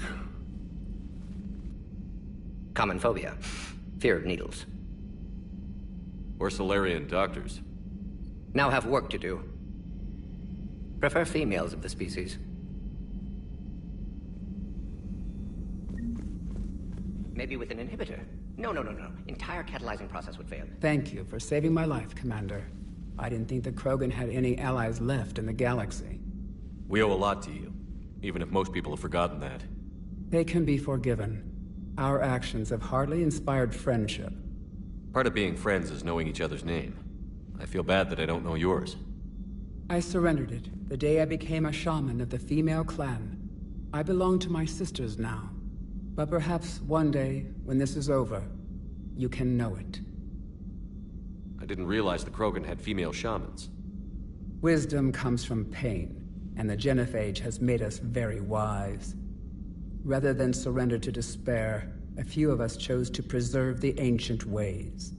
Speaker 18: Common phobia. Fear of needles.
Speaker 5: Or Solarian doctors.
Speaker 18: Now have work to do. Prefer females of the species. Maybe with an inhibitor. No. Entire catalyzing process would fail.
Speaker 22: Thank you for saving my life, Commander. I didn't think the Krogan had any allies left in the galaxy.
Speaker 5: We owe a lot to you, even if most people have forgotten that.
Speaker 22: They can be forgiven. Our actions have hardly inspired friendship.
Speaker 5: Part of being friends is knowing each other's name. I feel bad that I don't know yours.
Speaker 22: I surrendered it the day I became a shaman of the female clan. I belong to my sisters now. But perhaps one day, when this is over, you can know it.
Speaker 5: I didn't realize the Krogan had female shamans.
Speaker 22: Wisdom comes from pain, and the genophage has made us very wise. Rather than surrender to despair, a few of us chose to preserve the ancient ways.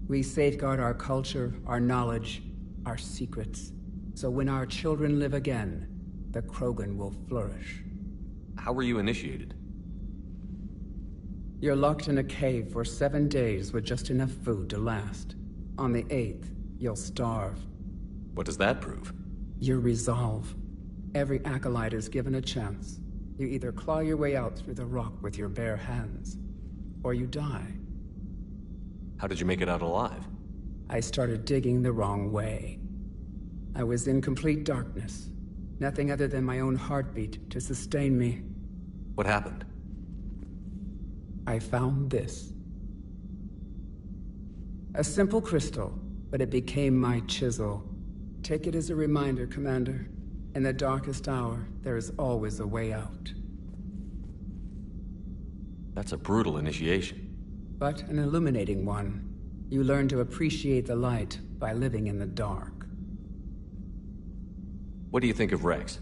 Speaker 22: We safeguard our culture, our knowledge, our secrets. So when our children live again, the Krogan will flourish.
Speaker 5: How were you initiated?
Speaker 22: You're locked in a cave for 7 days with just enough food to last. On the 8th, you'll starve.
Speaker 5: What does that prove?
Speaker 22: Your resolve. Every acolyte is given a chance. You either claw your way out through the rock with your bare hands, or you die.
Speaker 5: How did you make it out alive?
Speaker 22: I started digging the wrong way. I was in complete darkness. Nothing other than my own heartbeat to sustain me.
Speaker 5: What happened?
Speaker 22: I found this. A simple crystal, but it became my chisel. Take it as a reminder, Commander. In the darkest hour, there is always a way out.
Speaker 5: That's a brutal initiation.
Speaker 22: But an illuminating one. You learn to appreciate the light by living in the dark.
Speaker 5: What do you think of Rex?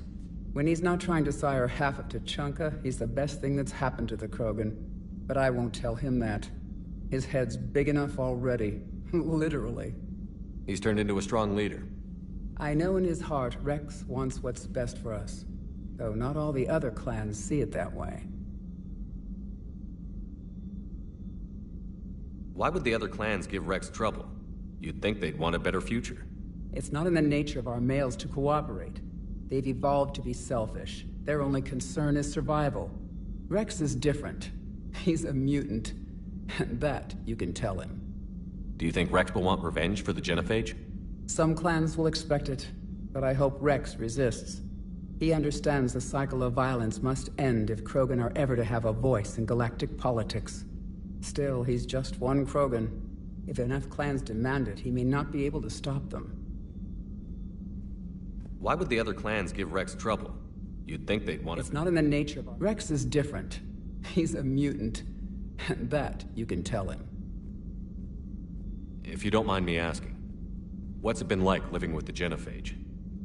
Speaker 22: When he's not trying to sire half of Tuchanka, he's the best thing that's happened to the Krogan. But I won't tell him that. His head's big enough already. Literally.
Speaker 5: He's turned into a strong leader.
Speaker 22: I know in his heart Rex wants what's best for us. Though not all the other clans see it that way.
Speaker 5: Why would the other clans give Rex trouble? You'd think they'd want a better future.
Speaker 22: It's not in the nature of our males to cooperate. They've evolved to be selfish. Their only concern is survival. Rex is different. He's a mutant. And that you can tell him.
Speaker 5: Do you think Rex will want revenge for the Genophage?
Speaker 22: Some clans will expect it, but I hope Rex resists. He understands the cycle of violence must end if Krogan are ever to have a voice in galactic politics. Still, he's just one Krogan. If enough clans demand it, he may not be able to stop them.
Speaker 5: Why would the other clans give Rex trouble? You'd think they'd want to...
Speaker 22: It's not in the nature of... Rex is different. He's a mutant. And that you can tell him.
Speaker 5: If you don't mind me asking, what's it been like living with the Genophage?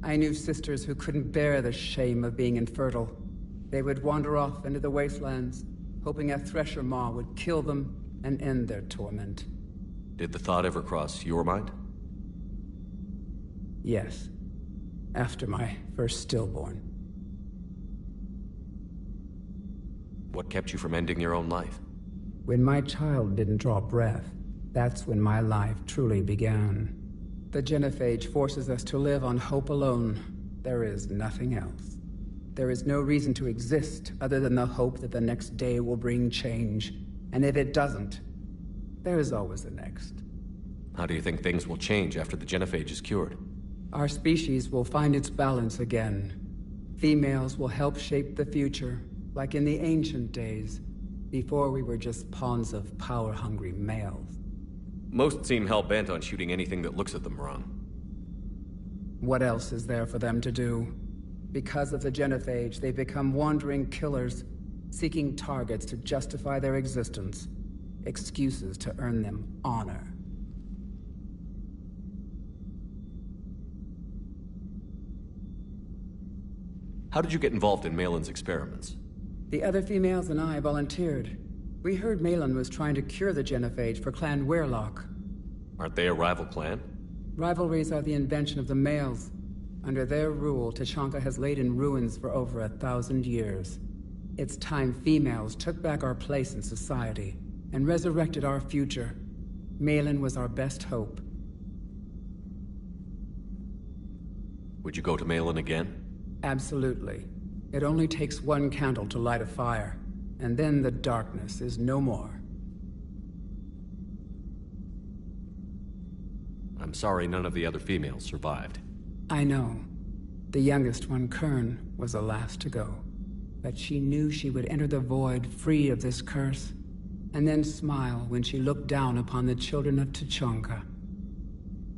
Speaker 22: I knew sisters who couldn't bear the shame of being infertile. They would wander off into the wastelands, hoping a Thresher Maw would kill them and end their torment.
Speaker 5: Did the thought ever cross your mind?
Speaker 22: Yes. After my first stillborn.
Speaker 5: What kept you from ending your own life?
Speaker 22: When my child didn't draw breath, that's when my life truly began. The Genophage forces us to live on hope alone. There is nothing else. There is no reason to exist other than the hope that the next day will bring change. And if it doesn't, there is always the next.
Speaker 5: How do you think things will change after the Genophage is cured?
Speaker 22: Our species will find its balance again. Females will help shape the future, like in the ancient days, before we were just pawns of power-hungry males.
Speaker 5: Most seem hell-bent on shooting anything that looks at them wrong.
Speaker 22: What else is there for them to do? Because of the Genophage, they become wandering killers, seeking targets to justify their existence, excuses to earn them honor.
Speaker 5: How did you get involved in Malin's experiments?
Speaker 22: The other females and I volunteered. We heard Malin was trying to cure the Genophage for Clan Weirlock.
Speaker 5: Aren't they a rival clan?
Speaker 22: Rivalries are the invention of the males. Under their rule, Tuchanka has laid in ruins for over 1,000 years. It's time females took back our place in society and resurrected our future. Malin was our best hope.
Speaker 5: Would you go to Malin again?
Speaker 22: Absolutely. It only takes one candle to light a fire, and then the darkness is no more.
Speaker 5: I'm sorry none of the other females survived.
Speaker 22: I know. The youngest one, Kern, was the last to go. But she knew she would enter the void free of this curse, and then smile when she looked down upon the children of Tuchanka.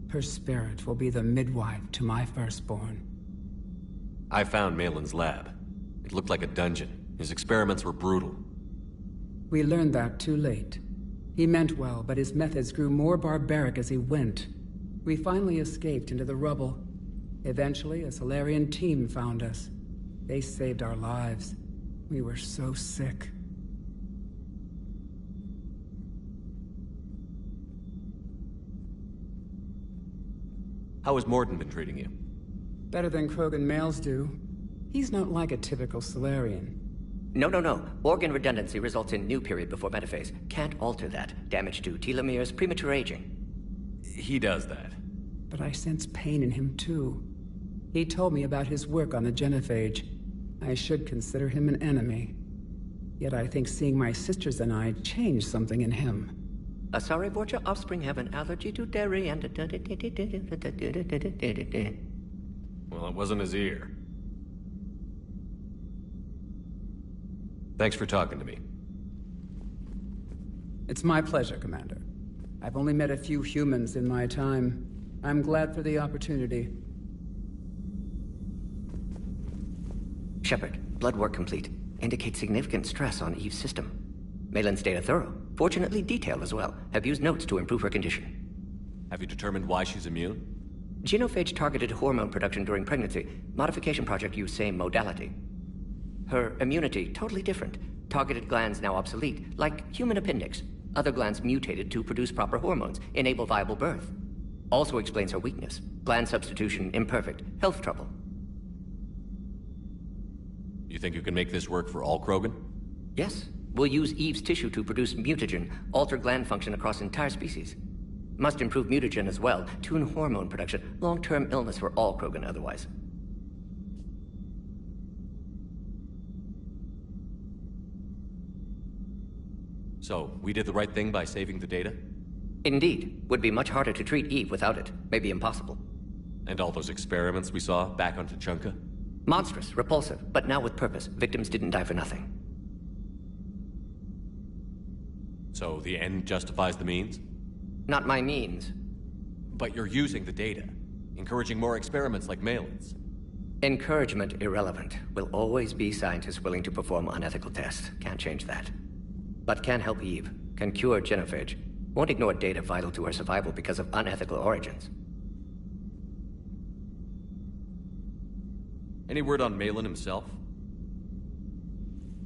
Speaker 22: Her spirit will be the midwife to my firstborn.
Speaker 5: I found Malin's lab. It looked like a dungeon. His experiments were brutal.
Speaker 22: We learned that too late. He meant well, but his methods grew more barbaric as he went. We finally escaped into the rubble. Eventually, a Solarian team found us. They saved our lives. We were so sick.
Speaker 5: How has Morden been treating you?
Speaker 22: Better than Krogan males do. He's not like a typical Solarian.
Speaker 18: No. Organ redundancy results in new period before metaphase. Can't alter that. Damage to telomeres, premature aging.
Speaker 5: He does that.
Speaker 22: But I sense pain in him too. He told me about his work on the genophage. I should consider him an enemy. Yet I think seeing my sisters and I changed something in him.
Speaker 18: Sorry, Vorcha offspring have an allergy to dairy and...
Speaker 5: Well, it wasn't his ear. Thanks for talking to me.
Speaker 22: It's my pleasure, Commander. I've only met a few humans in my time. I'm glad for the opportunity.
Speaker 18: Shepard, blood work complete. Indicates significant stress on Eve's system. Malin's data thorough. Fortunately detailed as well. Have used notes to improve her condition.
Speaker 5: Have you determined why she's immune?
Speaker 18: Genophage targeted hormone production during pregnancy. Modification project used same modality. Her immunity, totally different. Targeted glands now obsolete, like human appendix. Other glands mutated to produce proper hormones, enable viable birth. Also explains her weakness. Gland substitution imperfect. Health trouble.
Speaker 5: You think you can make this work for all Krogan?
Speaker 18: Yes. We'll use Eve's tissue to produce mutagen, alter gland function across entire species. Must improve mutagen as well, tune hormone production, long-term illness for all Krogan otherwise.
Speaker 5: So, we did the right thing by saving the data?
Speaker 18: Indeed. Would be much harder to treat Eve without it. Maybe impossible.
Speaker 5: And all those experiments we saw back on Tuchanka?
Speaker 18: Monstrous, repulsive, but now with purpose. Victims didn't die for nothing.
Speaker 5: So the end justifies the means?
Speaker 18: Not my means.
Speaker 5: But you're using the data, encouraging more experiments like Malin's.
Speaker 18: Encouragement irrelevant. Will always be scientists willing to perform unethical tests. Can't change that. But can help Eve. Can cure genophage. Won't ignore data vital to her survival because of unethical origins.
Speaker 5: Any word on Malin himself?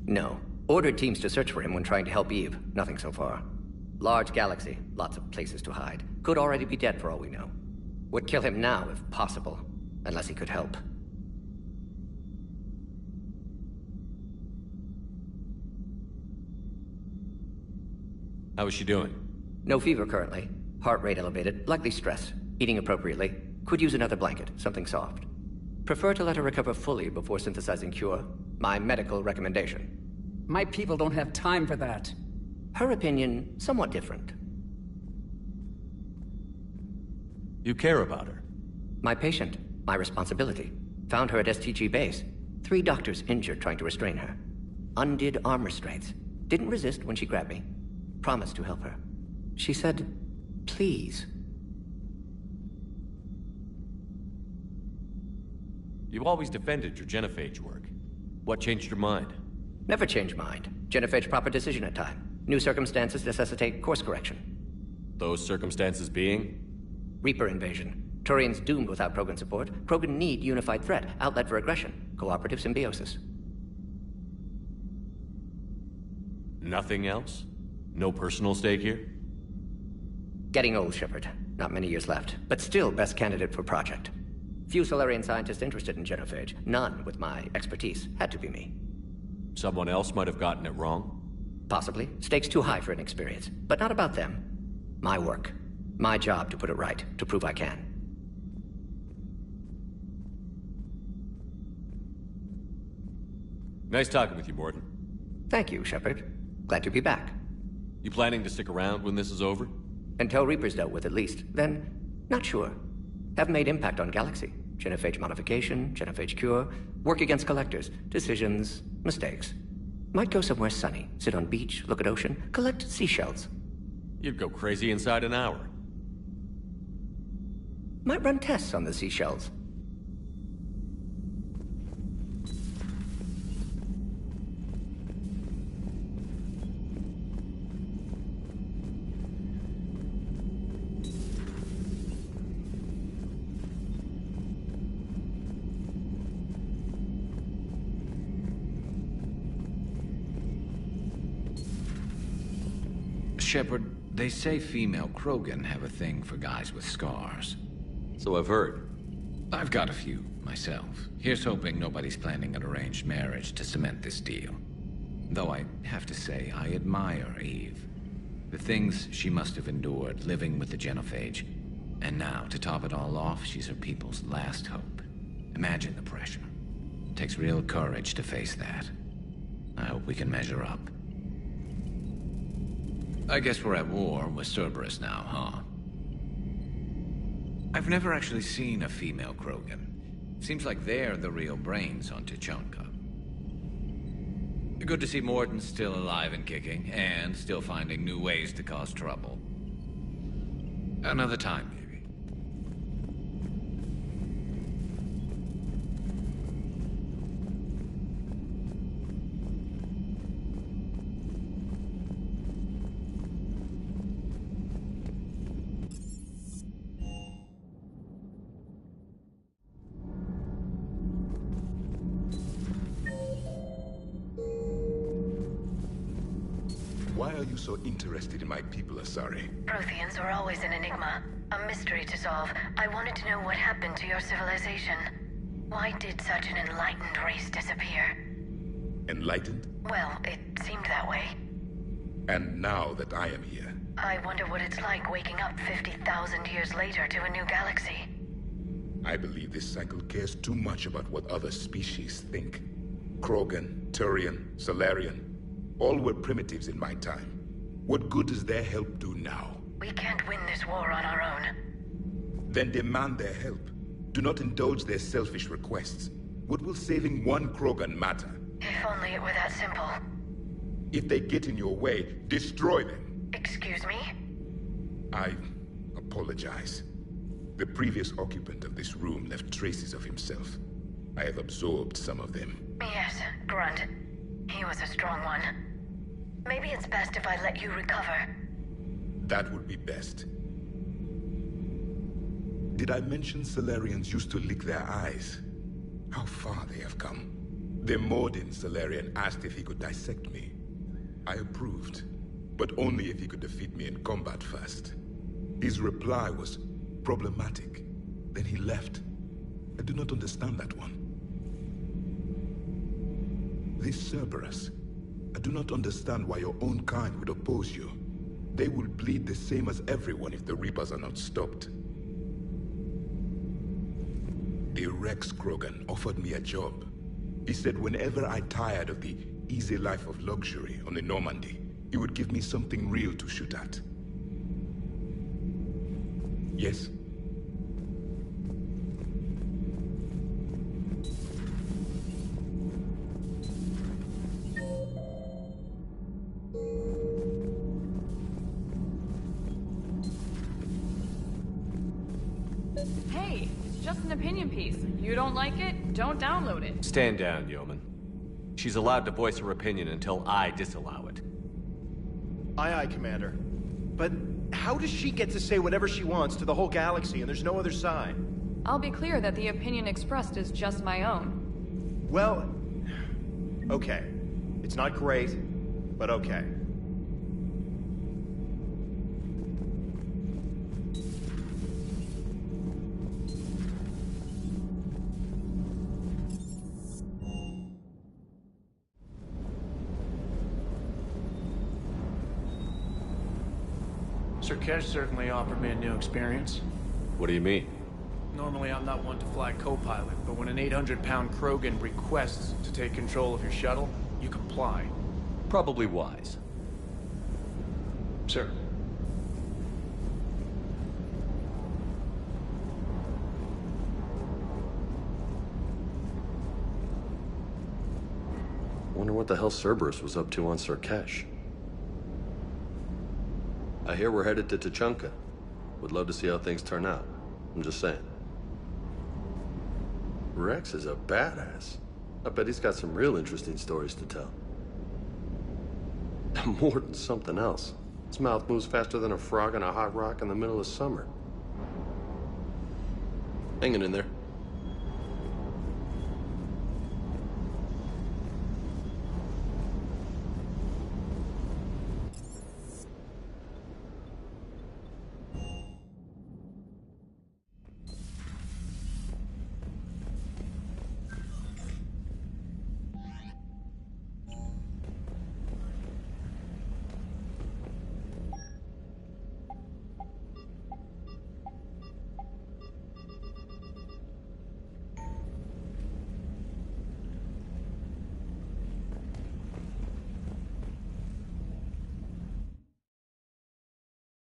Speaker 18: No. Ordered teams to search for him when trying to help Eve. Nothing so far. Large galaxy. Lots of places to hide. Could already be dead for all we know. Would kill him now if possible. Unless he could help.
Speaker 5: How is she doing?
Speaker 18: No fever currently. Heart rate elevated. Likely stress. Eating appropriately. Could use another blanket. Something soft. Prefer to let her recover fully before synthesizing cure. My medical recommendation.
Speaker 22: My people don't have time for that.
Speaker 18: Her opinion, somewhat different.
Speaker 5: You care about her?
Speaker 18: My patient. My responsibility. Found her at STG base. 3 doctors injured trying to restrain her. Undid arm restraints. Didn't resist when she grabbed me. Promised to help her. She said, please.
Speaker 5: You've always defended your genophage work. What changed your mind?
Speaker 18: Never change mind. Genophage proper decision at time. New circumstances necessitate course correction.
Speaker 5: Those circumstances being?
Speaker 18: Reaper invasion. Turians doomed without Krogan support. Krogan need unified threat, outlet for aggression. Cooperative symbiosis.
Speaker 5: Nothing else? No personal stake here?
Speaker 18: Getting old, Shepard. Not many years left, but still best candidate for project. Few Solarian scientists interested in genophage. None with my expertise. Had to be me.
Speaker 5: Someone else might have gotten it wrong?
Speaker 18: Possibly. Stakes too high for inexperience. But not about them. My work. My job to put it right. To prove I can.
Speaker 5: Nice talking with you, Mordin.
Speaker 18: Thank you, Shepard. Glad to be back.
Speaker 5: You planning to stick around when this is over?
Speaker 18: Until Reaper's dealt with, at least. Then, not sure. Have made impact on Galaxy. Genophage modification, genophage cure, work against collectors, decisions, mistakes. Might go somewhere sunny, sit on beach, look at ocean, collect seashells.
Speaker 5: You'd go crazy inside an hour.
Speaker 18: Might run tests on the seashells.
Speaker 3: Shepard, they say female Krogan have a thing for guys with scars.
Speaker 5: So I've heard.
Speaker 3: I've got a few, myself. Here's hoping nobody's planning an arranged marriage to cement this deal. Though I have to say, I admire Eve. The things she must have endured living with the genophage. And now, to top it all off, she's her people's last hope. Imagine the pressure. It takes real courage to face that. I hope we can measure up. I guess we're at war with Cerberus now, huh? I've never actually seen a female Krogan. Seems like they're the real brains on Tuchanka. Good to see Morden's still alive and kicking, and still finding new ways to cause trouble. Another time, maybe.
Speaker 14: Why are you so interested in my people, Asari?
Speaker 10: Protheans are always an enigma, a mystery to solve. I wanted to know what happened to your civilization. Why did such an enlightened race disappear?
Speaker 14: Enlightened?
Speaker 10: Well, it seemed that way.
Speaker 14: And now that I am here,
Speaker 10: I wonder what it's like waking up 50,000 years later to a new galaxy.
Speaker 14: I believe this cycle cares too much about what other species think. Krogan, Turian, Solarian, all were primitives in my time. What good does their help do now?
Speaker 10: We can't win this war on our own.
Speaker 14: Then demand their help. Do not indulge their selfish requests. What will saving one Krogan matter?
Speaker 10: If only it were that simple.
Speaker 14: If they get in your way, destroy them.
Speaker 10: Excuse me?
Speaker 14: I apologize. The previous occupant of this room left traces of himself. I have absorbed some of them.
Speaker 10: Yes, Grunt. He was a strong one. Maybe it's best if I let you recover.
Speaker 14: That would be best. Did I mention Solarians used to lick their eyes? How far they have come. The Morden Solarian asked if he could dissect me. I approved, but only if he could defeat me in combat first. His reply was problematic. Then he left. I do not understand that one. This Cerberus, I do not understand why your own kind would oppose you. They will bleed the same as everyone if the Reapers are not stopped. The Rex Krogan offered me a job. He said whenever I tired of the easy life of luxury on the Normandy, he would give me something real to shoot at. Yes?
Speaker 11: Hey, it's just an opinion piece. You don't like it? Don't download it.
Speaker 5: Stand down, Yeoman. She's allowed to voice her opinion until I disallow it.
Speaker 23: Aye, aye, Commander. But how does she get to say whatever she wants to the whole galaxy and there's no other side?
Speaker 11: I'll be clear that the opinion expressed is just my own.
Speaker 23: Well, okay. It's not great, but okay.
Speaker 24: Sir Kesh certainly offered me a new experience.
Speaker 5: What do you mean?
Speaker 24: Normally I'm not one to fly co-pilot, but when an 800-pound Krogan requests to take control of your shuttle, you comply.
Speaker 5: Probably wise.
Speaker 24: Sir.
Speaker 25: Wonder what the hell Cerberus was up to on Sir Kesh. I hear we're headed to Tuchanka. Would love to see how things turn out. I'm just saying. Rex is a badass. I bet he's got some real interesting stories to tell. More than something else. His mouth moves faster than a frog on a hot rock in the middle of summer. Hanging in there.